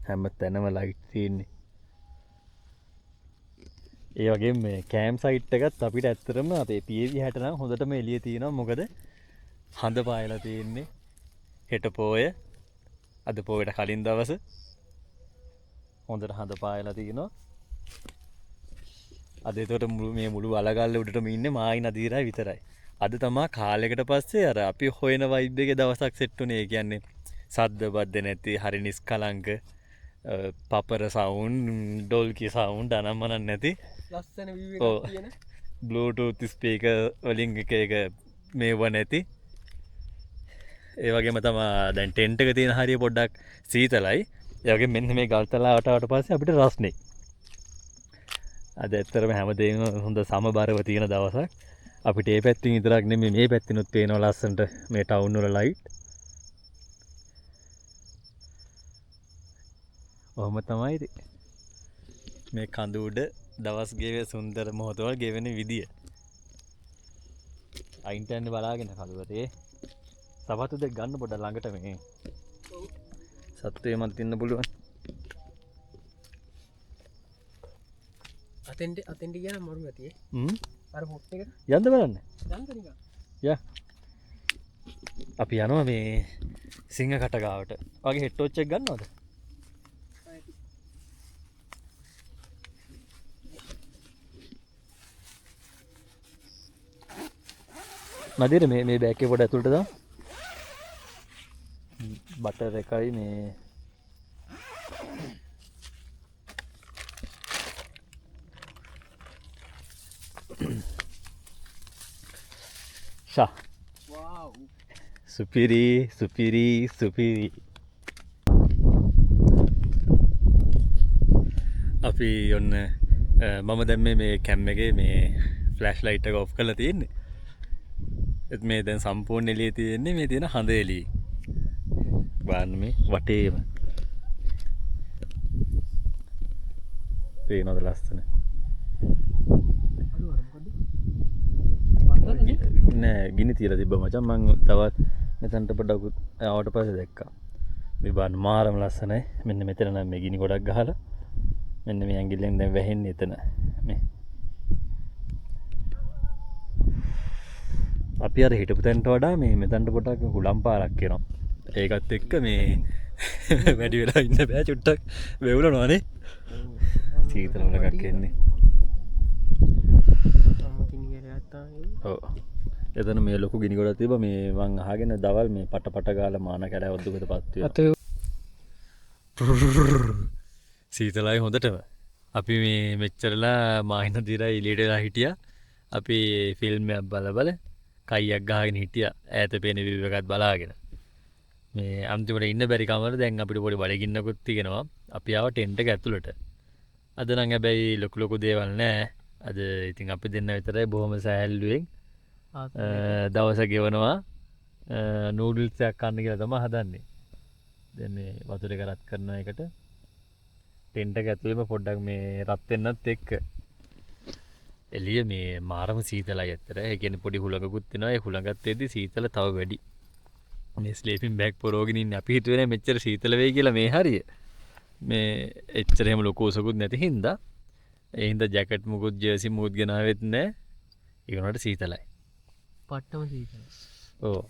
හැම තැනම ලයිට් තියෙන්නේ. ඒ වගේම මේ කෑම් සයිට් එකත් අපිට ඇත්තටම අපේ PV60 නම් හොඳටම එළිය තියෙනවා. මොකද හඳ පායලා තියෙන්නේ. හෙට පෝය. අද පෝයට කලින් දවස. හොඳට හඳ පායලා තියෙනවා. අද ඒතකොට මේ මුළු අලගල්ල උඩටම ඉන්නේ මායි නදීරයි විතරයි. අද තමයි කාලයකට පස්සේ අර අපි හොයන වයිබ් එකේ දවසක් සෙට් උනේ. ඒ කියන්නේ සද්ද බද්ද නැති හරි නිස්කලංක පපර සවුන්ඩ් ඩොල්කි සවුන්ඩ් අනම්මනක් නැති ලස්සන view එකක් තියෙන බ්ලූටූත් ස්පීකර් වලින් එක මේව නැති. ඒ වගේම තමයි දැන් ටෙන්ට් එක තියෙන හරිය පොඩ්ඩක් සීතලයි. ඒ වගේම මෙන්න මේ ගල්තලාවට ආවට පස්සේ අපිට රස්නේ. අද ඇත්තටම හැමදේම හොඳ සමබරව තියෙන දවසක්. අපිට මේ පැත්තෙන් විතරක් නෙමෙයි මේ පැත්තෙනුත් පේනවා ලස්සනට මේ ටවුන් වල ලයිට්. ඔහොම තමයි ඉතින්. මේ කඳු උඩ දවස් ගෙවේ සුන්දර මොහොතවල් ගෙවෙන විදිය. අයින්ට යන්න බලාගෙන කළුවරේ සපත්තු දෙක ගන්න පොඩ ළඟට මේ සත්තු එමත් ඉන්න පුළුවන්. අතෙන්ට කියන මරු ඇතිේ අර පොට් එක යන්න බලන්න. දන්තනික ය අපි යනවා මේ සිංහ කටගාවට වගේ හෙට්ටෝච්චක් ගන්නවද? මදිර මේ බෑකේ පොඩ ඇතුළට දාමු. බටර් එකයි මේ ෂා සුපිරි අපි ඔන්න මම දැන් මේ කැම් එකේ මේ ෆ්ලෑෂ් ලයිට් එක ඔෆ් කරලා තියෙන්නේ. ඒත් මේ දැන් සම්පූර්ණ එළිය තියෙන්නේ මේ තියෙන හඳ එළිය. බලන්න මේ වටේම පේනවද ලස්සන? නෑ ගිනි තියලා තිබ්බා මචං. මං තවත් මෙතනට පොඩ්ඩක් ආවට පස්සේ දැක්කා. මේ බලන්න මාරම ලස්සනයි. මෙන්න මෙතන නම් මේ ගිනි ගොඩක් ගහලා මෙන්න මේ ඇඟිල්ලෙන් දැන් වැහෙන්නේ එතන. මේ අපි අර හිටපු තැනට වඩා මේ මෙතනට පොඩ්ඩක් හුලම් පාරක් එනවා. ඒකත් එක්ක මේ වැඩි වෙලා ඉන්න බෑ චුට්ටක් වෙවුලනවානේ. සීතල වලක් එන්නේ. ඔව්. එතන මේ ලොකු ගිනි ගොඩක් තිබ්බා. මේ මං අහගෙන දවල් මේ පට ගාලා මාන කැලෑ ඔද්දුකටපත් වෙනවා. සීතලයි හොඳටම. අපි මේ මෙච්චරලා මාහින දිරා එළියටලා හිටියා. අපි ෆිල්ම් එකක් බල කයියක් ගහගෙන හිටියා. ඈත පේන view එකත් බලාගෙන. මේ අන්තිමට ඉන්න බැරි කමර දැන් අපිට පොඩි බඩගින්නකුත් තියෙනවා. අපි ආව ටෙන්ට් එක ඇතුළට. අද නම් හැබැයි ලොකු දේවල් නැහැ. අද ඉතින් අපි දෙන්න විතරයි බොහොම සෑහළුවෙන් දවස ගෙවනවා. නූඩල්ස් එකක් කන්න කියලා තමයි හදන්නේ. දැන් මේ වතුර එක රත් කරන එකට ටෙන්ට් එක ඇතුළේම පොඩ්ඩක් මේ රත් වෙන්නත් එක්ක එළිය මේ මාරම සීතලයි ඇත්තට. ඒ කියන්නේ පොඩි හුලඟකුත් වෙනවා. ඒ හුලඟත් එද්දි සීතල තව වැඩි. මේ ස්ලීපින් බෑග් පොරවගෙන ඉන්නේ. අපි හිතුවේ මෙච්චර සීතල වෙයි කියලා මේ හරිය. මේ එච්චර එහෙම ලොකු උසකුත් නැති හින්දා ඒ හින්දා ජැකට් මුකුත් ජර්සි මුකුත් ගෙනාවෙත් නැහැ. ඒ වුණාට සීතලයි. පට්ටම සීතලයි. ඔව්.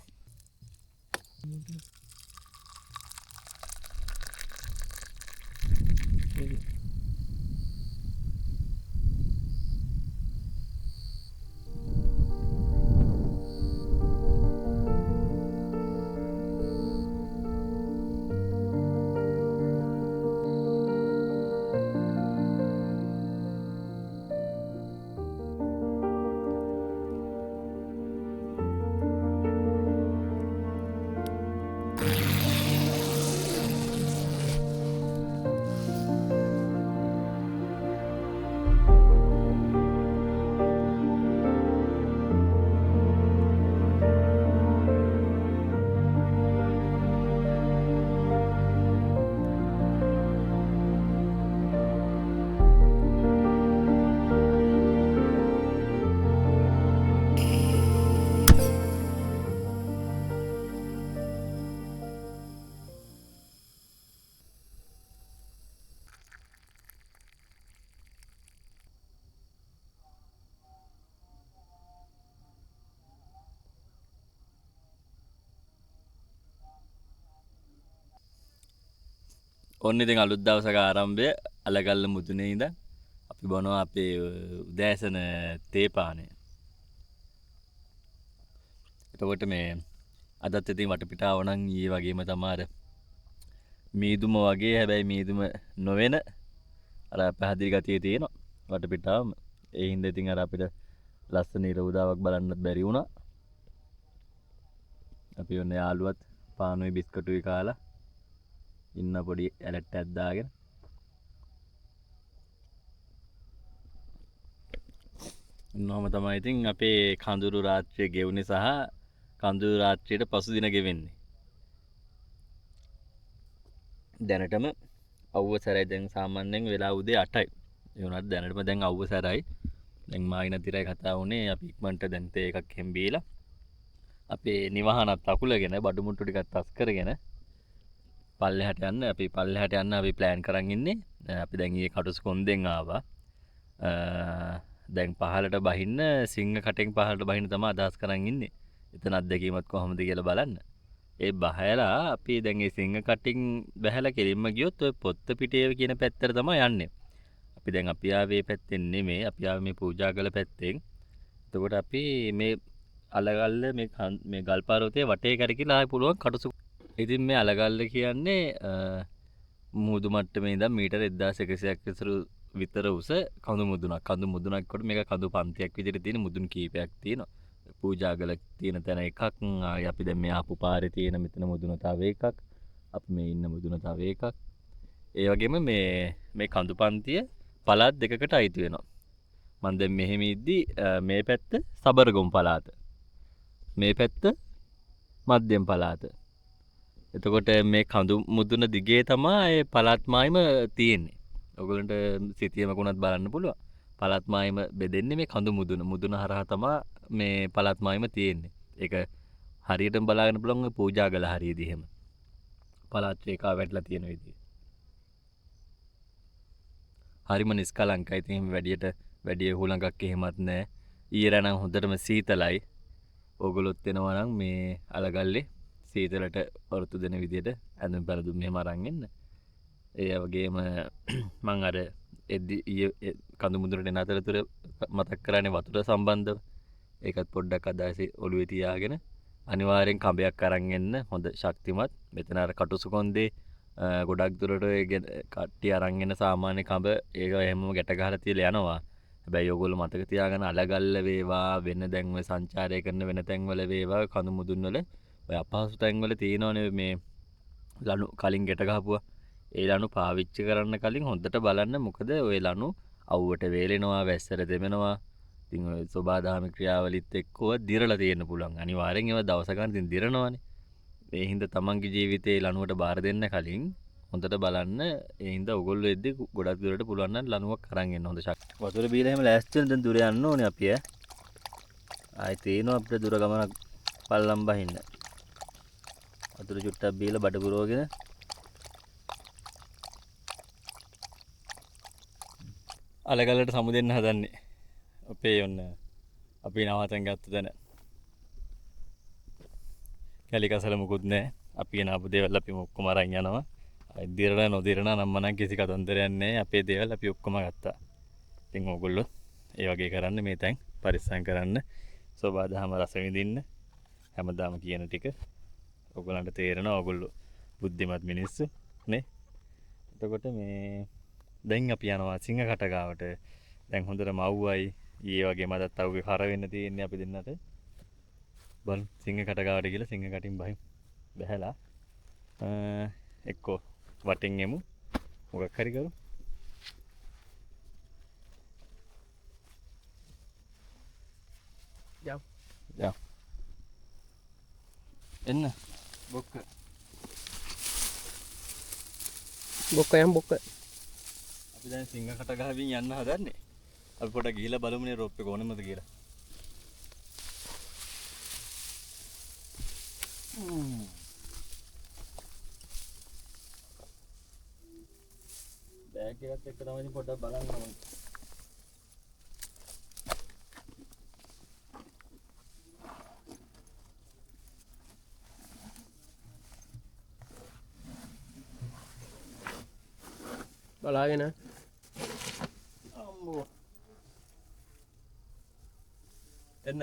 ඔන්න ඉතින් අලුත් දවසක ආරම්භය අලගල්ල මුදුනේ ඉඳන් අපි බොනවා අපේ උදෑසන තේ පානය. එතකොට මේ අදත් ඉතින් වටපිටාව නම් ඊයේ වගේම තමයි මීදුම වගේ. හැබැයි මීදුම නොවන අර පැහැදිලි ගතිය තියෙනවා වටපිටාවම. ඒ හින්දා ඉතින් අර අපිට ලස්සන ඉර උදාවක් බලන්නත් බැරි වුණා. අපි ඔන්න යාළුවත් පානුයි බිස්කටුයි කාලා ඉන්න පොඩි ඇලට් එකක් දාගෙන. උන්නෝම තමයි ඉතින් අපේ කඳුරු රාත්‍රිය ගෙවුනේ සහ කඳුරු රාත්‍රියට පසු දින ගෙවෙන්නේ. දැනටම අවුව සැරයි දැන් සාමාන්‍යයෙන් වෙලා උදේ 8යි. ඒ වුණාට දැනටම දැන් අවුවසරයි. දැන් මායින තිරයි කතා වුණේ අපි ඉක්මනට දැන් තේ එකක් හෙම්බීලා අපේ නිවහනත් අකුලගෙන බඩු මුට්ටු ටිකක් තස් කරගෙන පල්ලෙහාට යන්න අපි ප්ලෑන් කරන් ඉන්නේ. අපි දැන් ඊයේ කටුස් කොන්දෙන් ආවා. දැන් පහලට බහින්න සිංහ කටෙන් පහලට බහින්න තමයි අදහස් කරන් ඉන්නේ. එතන අත්දැකීමත් කොහොමද කියලා බලන්න. ඒ බහැලා අපි දැන් ඒ සිංහ කටින් බහැලා කෙලින්ම ගියොත් ඔය පොත්ත පිටේව කියන පැත්තට තමයි යන්නේ. අපි දැන් අපි ආවේ පැත්තෙන් නෙමෙයි. අපි ආවේ මේ පූජා කළ පැත්තෙන්. එතකොට අපි මේ අලගල්ල මේ ගල් පර්වතයේ වටේ කරකිලා ආයි පුළුවන් කටුසු. ඉතින් මේ අලගල්ල කියන්නේ මුහුදු මට්ටමේ ඉඳන් මීටර 1100ක් විතර උස කඳු මුදුනක්. කඳු මුදුනක් කොට මේක කඳු පන්තියක් විදිහට තියෙන මුදුන් කීපයක් තියෙනවා. පූජා කළ තියෙන තැන එකක්. ආයි අපි දැන් මේ ආපු පාරේ තියෙන මෙතන මුදුන තව එකක්. අපි මේ ඉන්න මුදුන තව එකක්. ඒ වගේම මේ කඳු පන්තිය පළාත් දෙකකට අයිති වෙනවා. මම දැන් මෙහෙම ඉද්දි මේ පැත්ත සබරගොම් පළාත. මේ පැත්ත මධ්‍යම පළාත. එතකොට මේ කඳු මුදුන දිගේ තමයි ඒ පළාත් මායිම තියෙන්නේ. ඔයගොල්ලන්ට සිතියමක උනත් බලන්න පුළුවන්. පළාත් මායිම බෙදෙන්නේ මේ කඳු මුදුන හරහා තමයි මේ පළාත් මායිම තියෙන්නේ. ඒක හරියටම බලාගෙන බලන්න ඔය පූජා කළ හරියදී එහෙම. පළාත් රේඛාව වැටලා තියෙන විදිහ. හරිම නිස්කලංකයි. ඉතින් වැඩි හුලඟක් එහෙමත් නැහැ. ඊයර නම් හොඳටම සීතලයි. ඕගොල්ලොත් එනවා නම් මේ අලගල්ලේ සීතලට වරුතු දෙන විදිහට ඇඳුම් පැළඳුම් මෙහෙම අරන් එන්න. ඒ වගේම මං අර ඊයේ කඳු මුදුනට එන අතරතුර මතක් කරන්නේ වතුර සම්බන්ධව. ඒකත් පොඩ්ඩක් අදාසේ ඔළුවේ තියාගෙන අනිවාර්යෙන් කඹයක් අරන් එන්න. හොඳ ශක්තිමත්. මෙතන අර කටුසු කොන්දේ ගොඩක් දුරට කට්ටිය අරන් එන සාමාන්‍ය කඹ ඒක එහෙමම ගැට ගහලා තියලා යනවා. හැබැයි ඔයගොල්ලෝ මතක තියාගන්න අලගල්ල වේවා වෙන දැන් ඔය සංචාරය කරන වෙන තැන්වල වේවා කඳු මුදුන් වල ඔය අපහසු තැන්වල තියෙනවනේ මේ ලනු කලින් ගැට ගහපුවා. ඒ ලනු පාවිච්චි කරන්න කලින් හොඳට බලන්න. මොකද ඔය ලනු අවුවට වේලෙනවා, වැස්සට දෙමෙනවා. ඉතින් ඔය සෝබාදාම ක්‍රියාවලිත් එක්කව දිරලා තියෙන්න පුළුවන්. අනිවාර්යෙන් ඒවා දවස ගන්න ඉතින් දිරනවානේ. ඒ හින්දා තමන්ගේ ජීවිතේ ලනුවට බාර දෙන්න කලින් හොඳට බලන්න. ඒ හින්දා ඔයගොල්ලෝ එද්දි ගොඩක් දුරට පුළුවන් නම් ලනුවක් අරන් එන්න හොඳ ශක්තිය. වතුර බීලා එහෙම ලෑස්ති වෙන දැන් දුර යන්න ඕනේ අපි ඈ. ආයි තේනවා අපිට දුර ගමනක් පල්ලම් බහින්න. වතුර චුට්ටක් බීලා බඩ පුරවගෙන අලගලට සමු දෙන්න හදන්නේ. අපේ ඔන්න අපි නවතන් ගත්ත තැන. කැලි කසල මුකුත් නැහැ. අපි ගෙන ආපු දේවල් අපි ඔක්කොම අරන් යනවා. දිරණ නොදිරණ නම් මනම් කිසි කතන්දරයක් නැහැ. අපේ දේවල් අපි ඔක්කොම ගත්තා. ඉතින් ඕගොල්ලෝ ඒ වගේ කරන්න මේ තැන් පරිස්සම් කරන්න. සෝබාදහම රස විඳින්න. හැමදාම කියන ටික ඕගොල්ලන්ට තේරෙනවා. ඕගොල්ලෝ බුද්ධිමත් මිනිස්සු නේ. එතකොට මේ දැන් අපි යනවා සිංහ කටගාවට. දැන් හොඳටම අවුවයි. ඊයේ වගේ මදත් අවුගේ කර වෙන්න තියෙන්නේ අපි දෙන්නට. බලමු සිංහ කටගාවට ගිහලා සිංහ කටින් බහැලා එක්කෝ වටෙන් එමු. මොකක් හරි කරු. යම්. එන්න. බොක්ක. බොක්ක. අපි දැන් සිංහ කටගාවින් යන්න හදන්නේ. අපි පොඩ්ඩක් ගිහිල්ලා බලමුනේ රොප් එක ඕනෙමද කියලා. බෑග් එකත් එක්ක තමයි පොඩ්ඩක් බලන්න ඕනේ. බලාගෙන අම්මෝ. එන්න.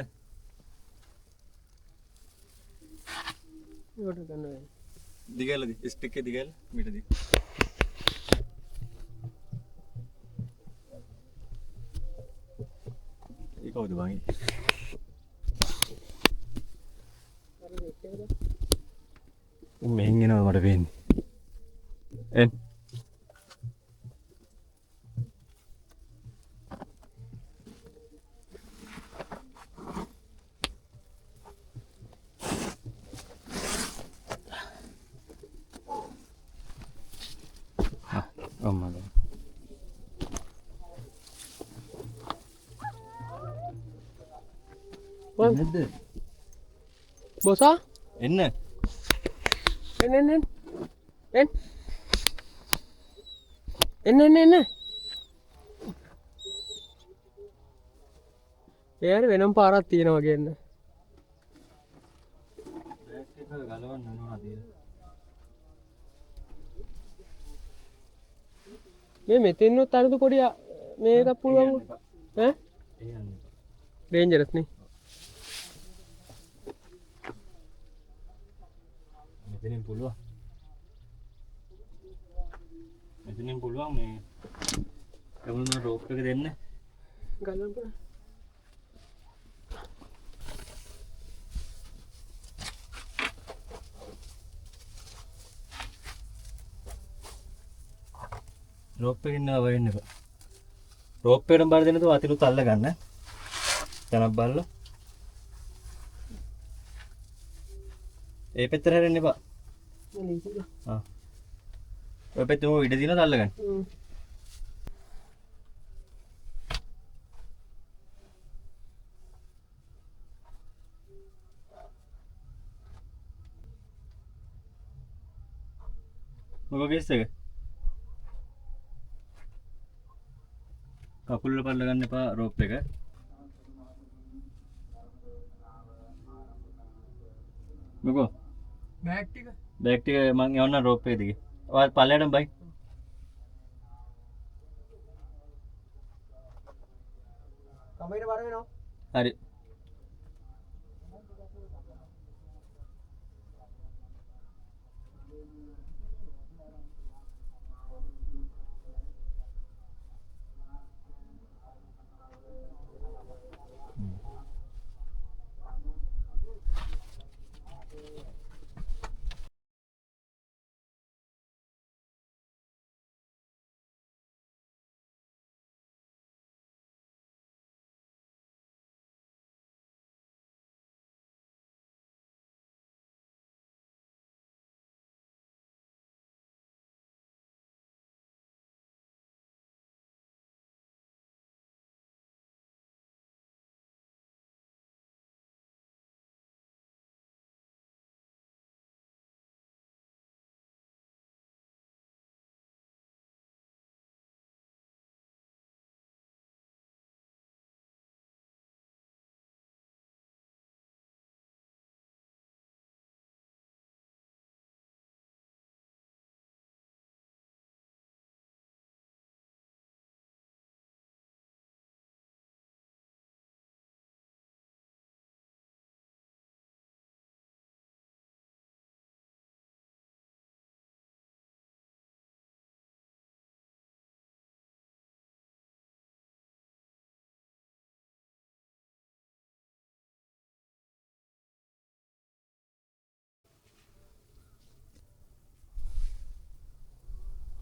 ඒකට ගන්න දිගලද ස්ටික් එක දිගල මීට දිග. ඒක කවුද බං? මෙහෙන් එනවා මට පේන්නේ. එන්න. නැද්ද? බොසා එන්න. එන්න එයාට වෙනම් පාරක් තියෙනවා කියන්න. බෑග් එක ගලවන්න මොනවද කියලා. මේ මෙතෙන්නුත් අරදු පොඩි මේකක් පුළුවන් ඈ ඒ යන්න. ඩේන්ජරස් නේ. මෙතනින් පුළුවන්. මෙතනින් පුළුවන් මේ කවුරුන රෝප් එක දෙන්න. ගලවන්න පුළුවන්. රෝප් එකකින් නෑ වෙන්න එපා. රෝප් එකෙන් බාර දෙන්න තෝ අතිනුත් අල්ල ගන්න. තනක් බලලා. ඒ පැත්තට හැරෙන්න එපා. ආ. ඔය පැත්තේ මොකද ඉඩ දිනනද අල්ල ගන්න. මොකද කේස් එක? කකුල් වල පල්ල ගන්න එපා රෝප් එක. මොකෝ? බෑග් ටික බෑග් ටික මං යවන්න රෝප් එක දිගේ. ඔය පල්ලයටම බයි. කමෙට බර වෙනවා. හරි.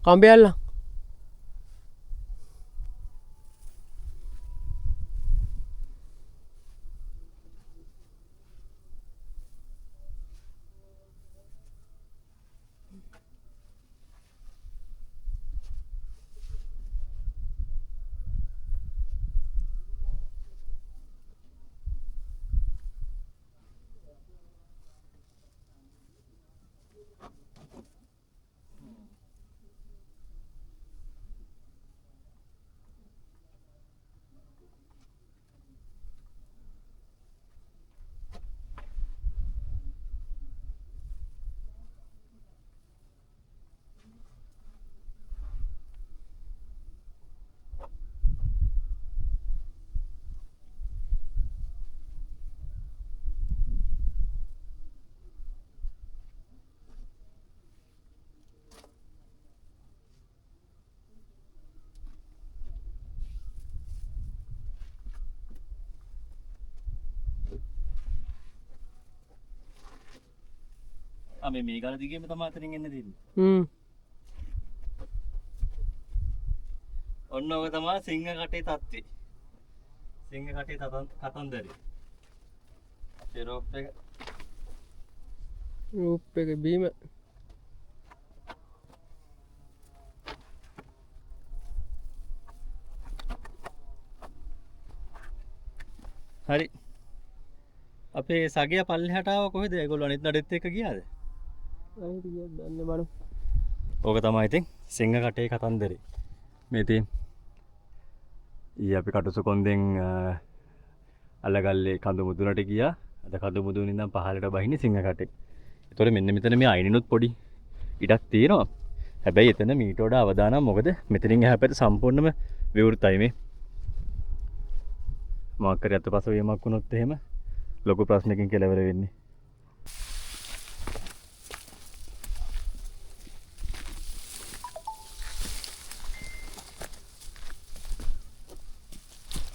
කම්බියල්ලා මේ ගල දිගේම තමයි අතරින් එන්න දෙන්නේ. ඔන්න ඔක තමයි සිංහ කටේ තත්ත්වේ. සිංහ කටේ කතන්දරේ. ඒ රූප් එක බීම හරි. අපේ සගය පල්ලෙහාට ආව කොහෙද? ඒගොල්ලෝ අනිත් නඩෙත් එක්ක ගියාද? අයිති ගියද දන්නේ බලමු. ඕක තමයි ඉතින් සිංහ කටේ කතන්දරේ. මේ ඉතින් ඊ අපි කටුසු කොන්දෙන් අලගල්ලේ කඳු මුදුනට ගියා. අද කඳු මුදුනේ ඉඳන් පහළට බහින්නේ සිංහ කටේ. ඒතකොට මෙන්න මෙතන මේ අයිනිනුත් පොඩි ඉඩක් තියෙනවා. හැබැයි එතන මීට වඩා අවදානම් මොකද මෙතනින් එහා පැත්ත සම්පූර්ණයෙන්ම විවෘතයි මේ. මොකක් හරි අතපස වීමක් වුණොත් එහෙම ලොකු ප්‍රශ්නකින් කෙලවර වෙන්නේ.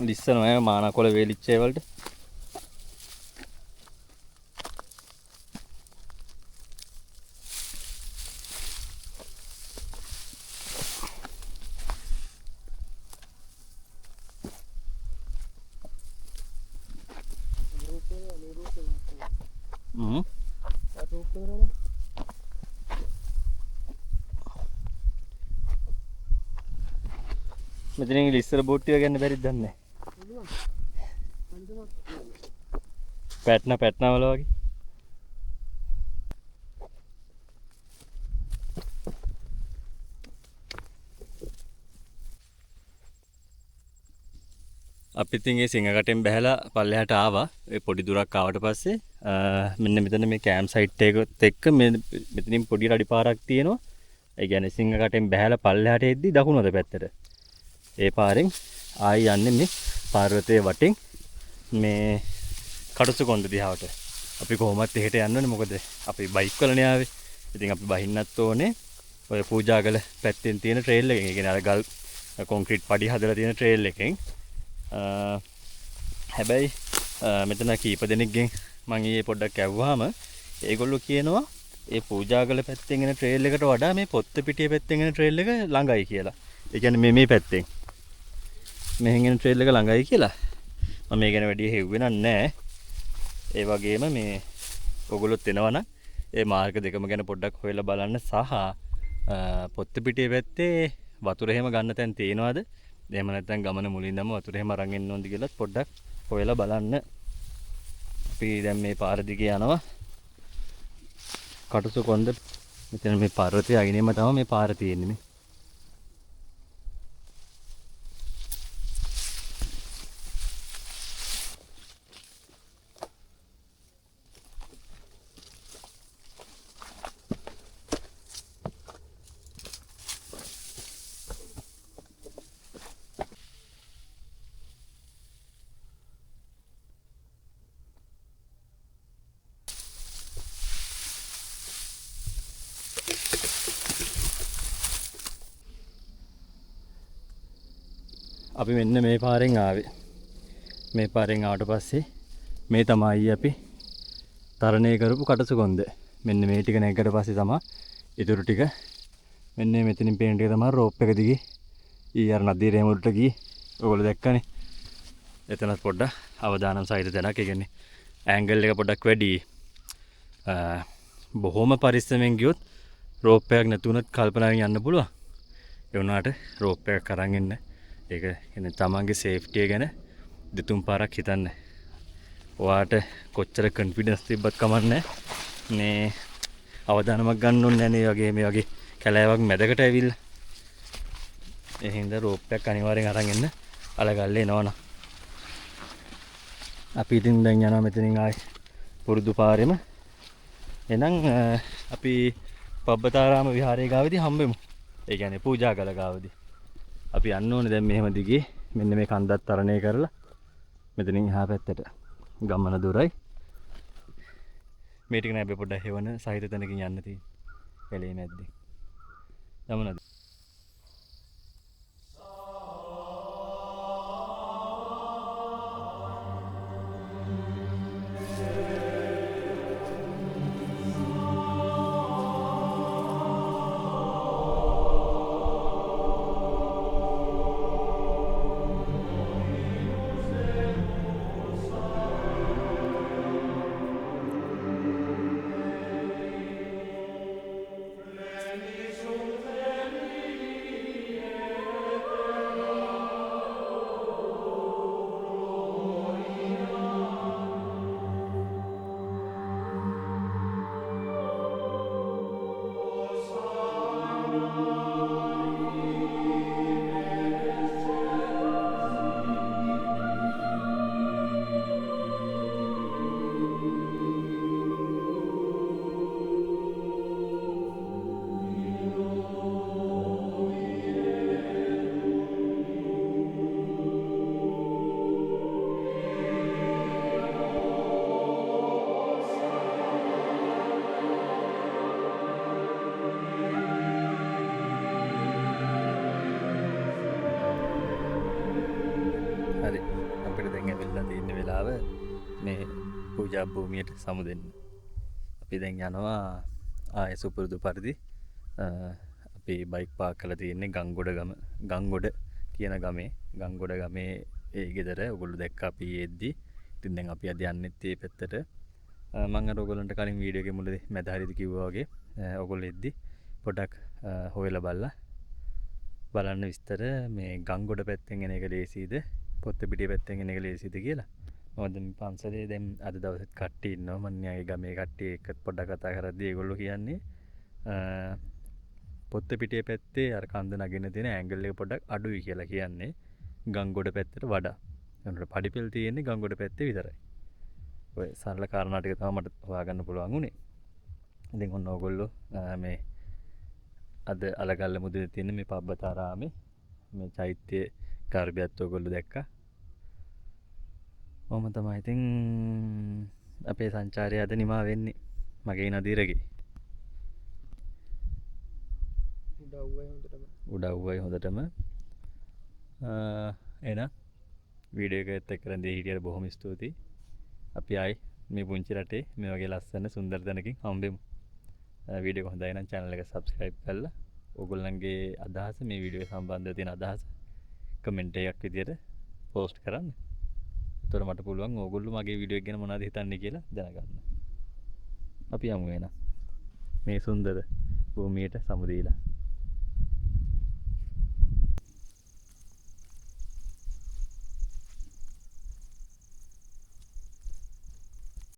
ලිස්සන ඔය මානකොළ වේලිච්ච ඒ වලට මෙතනින් ලිස්සර බෝට්ටිය ගන්න බැරිද දන්නේ නැහැ. පැට්නා වල වගේ. අපි ඉතින් ඒ සිංහකටෙන් බැහැලා පල්ලෙහාට ආවා. ඒ පොඩි දුරක් ආවට පස්සේ මෙන්න මෙතන මේ කැම්ප් සයිට් එකත් එක්ක මෙතනින් පොඩි රඩි පාරක් තියෙනවා. ඒ කියන්නේ සිංහකටෙන් බැහැලා පල්ලෙහාට එද්දි දකුණු අත පැත්තට. ඒ පාරෙන් ආයි යන්නේ මේ පර්වතයේ වටෙන් මේ කටුසු කොන්ද දිහාවට. අපි කොහොමත් එහෙට යන්න ඕනේ මොකද අපි බයික් වලනේ ආවේ. ඉතින් අපි බහින්නත් ඕනේ ඔය පූජාගල පැත්තෙන් තියෙන ට්‍රේල් එකෙන්. ඒ කියන්නේ අර ගල් කොන්ක්‍රීට් පඩි හදලා තියෙන ට්‍රේල් එකෙන්. හැබැයි මෙතන කීප දෙනෙක්ගෙන් මම ඊයේ පොඩ්ඩක් ඇහුවාම ඒගොල්ලෝ කියනවා ඒ පූජාගල පැත්තෙන් එන ට්‍රේල් එකට වඩා මේ පොත්ත පිටිය පැත්තෙන් එන ට්‍රේල් එක ළඟයි කියලා. ඒ කියන්නේ මේ පැත්තෙන් මෙහෙන් එන ට්‍රේල් එක ළඟයි කියලා. මම මේ ගැන වැඩි හෙව්වේ නැහැ. ඒ වගේම මේ ඔයගොල්ලොත් එනවනම් ඒ මාර්ග දෙකම ගැන පොඩ්ඩක් හොයලා බලන්න සහ පොත්ත පිටිය පැත්තේ වතුර එහෙම ගන්න තැන් තියෙනවද? එහෙම නැත්නම් ගමන මුලින්දම වතුර එහෙම අරන් එන්න ඕනද කියලා පොඩ්ඩක් හොයලා බලන්න. අපි දැන් මේ පාර දිගේ යනවා. කටුසු කොන්ද මෙතන මේ පර්වතයේ අගිනෙම තමයි මේ පාර තියෙන්නේ මේ. අපි මෙන්න මේ පාරෙන් ආවේ. මේ පාරෙන් ආවට පස්සේ මේ තමයි අපි තරණය කරපු කටුසු කොන්ද. මෙන්න මේ ටික නැග්ගට පස්සේ තමයි ඉතුරු ටික මෙන්න මෙතනින් පේන ටික තමයි රෝප් එක දිගේ ඊ අර නදීරේ මුලට ගියේ. ඔයගොල්ලෝ දැක්කනේ. එතනත් පොඩ්ඩක් අවදානම් සහිත තැනක්. ඒ කියන්නේ ඇන්ගල් එක පොඩ්ඩක් වැඩි. බොහොම පරිස්සමෙන් ගියොත් රෝප් එකක් නැතුණත් කල්පනාවෙන් යන්න පුළුවන්. ඒ වුණාට රෝප් එකක් අරන් එන්න. ඒක කියන්නේ තමන්ගේ සේෆ්ටිය ගැන දෙතුන් පාරක් හිතන්න. ඔයාට කොච්චර කොන්ෆිඩන්ස් තිබ්බත් කමක් නැහැ. මේ අවදානමක් ගන්න ඕනේ නැහැ මේ වගේ කැලෑවක් මැදකට ඇවිල්ලා. ඒ හින්දා රෝප් එකක් අනිවාර්යෙන් අරන් එන්න. අලගල්ලේ එනවනම්. අපි ඉතින් දැන් යනවා මෙතනින් ආයි පුරුදු පාරෙම. එහෙනම් අපි පබ්බතාරාම විහාරයේ ගාවදී හම්බෙමු. ඒ කියන්නේ පූජාගල ගාවදී. අපි යන්න ඕනේ දැන් මෙහෙම දිගේ මෙන්න මේ කන්දත් තරණය කරලා මෙතනින් එහා පැත්තට ගමන දුරයි. මේ ටික නෑ අපි පොඩ්ඩක් හෙවන සහිත තැනකින් යන්න තියෙන්නේ. කැලේ මැද්දේ. යමුනද? පූජා භූමියට සමු දෙන්න. අපි දැන් යනවා ආයෙ සුපුරුදු පරිදි අපි බයික් පාක් කරලා තියෙන්නේ ගංගොඩ කියන ගමේ. ගංගොඩ ගමේ ඒ ගෙදර ඔයගොල්ලෝ දැක්ක අපි එද්දි. ඉතින් දැන් අපි අද යන්නෙත් ඒ පැත්තට. මම අර ඔයගොල්ලන්ට කලින් වීඩියෝ එකේ මුලදී මැද හරියදී කිව්වා වගේ ඔයගොල්ලෝ එද්දි පොඩක් හොයලා බලන්න විස්තර මේ ගංගොඩ පැත්තෙන් එන එක ලේසියිද පොත්තපිටිය පැත්තෙන් එන එක ලේසියිද කියලා. මොකද මේ පන්සලේ දැන් අද දවසෙත් කට්ටිය ඉන්නවා. මම න්යාගේ ගමේ කට්ටිය එක්ක පොඩ්ඩක් කතා කරද්දී ඒගොල්ලෝ කියන්නේ පොත්තපිටිය පැත්තේ අර කන්ද නගින්න තියෙන ඇන්ගල් එක පොඩ්ඩක් අඩුයි කියලා කියන්නේ ගංගොඩ පැත්තට වඩා. ඒනට පඩිපෙළ තියෙන්නේ ගංගොඩ පැත්තේ විතරයි. ඔය සරල කාරණා ටික තමයි මට හොයාගන්න පුළුවන් උනේ. ඉතින් ඔන්න ඕගොල්ලෝ මේ අද අලගල්ල මුදුනේ තියෙන මේ පබ්බතාරාමේ මේ චෛත්‍ය කාර්යයත් ඔයගොල්ලෝ දැක්කා. ඔහොම තමයි ඉතින් අපේ සංචාරය අද නිමා වෙන්නේ මගේ නදීරගේ. උඩව්වයි හොඳටම එහෙනම් වීඩියෝ එකත් එක්ක රැඳී හිටියට බොහොම ස්තුතියි. අපි ආයි මේ පුංචි රටේ මේ වගේ ලස්සන සුන්දර තැනකින් හම්බෙමු. වීඩියෝ එක හොඳයි නම් channel එක subscribe කරලා ඕගොල්ලන්ගේ අදහස මේ වීඩියෝ සම්බන්ධව තියෙන අදහස කමෙන්ට් එකක් විදියට post කරන්න. එතකොට මට පුළුවන් ඕගොල්ලෝ මගේ වීඩියෝ එක ගැන මොනවද හිතන්නේ කියලා දැනගන්න. අපි යමු එහෙනම් මේ සුන්දර භූමියට සමු දීලා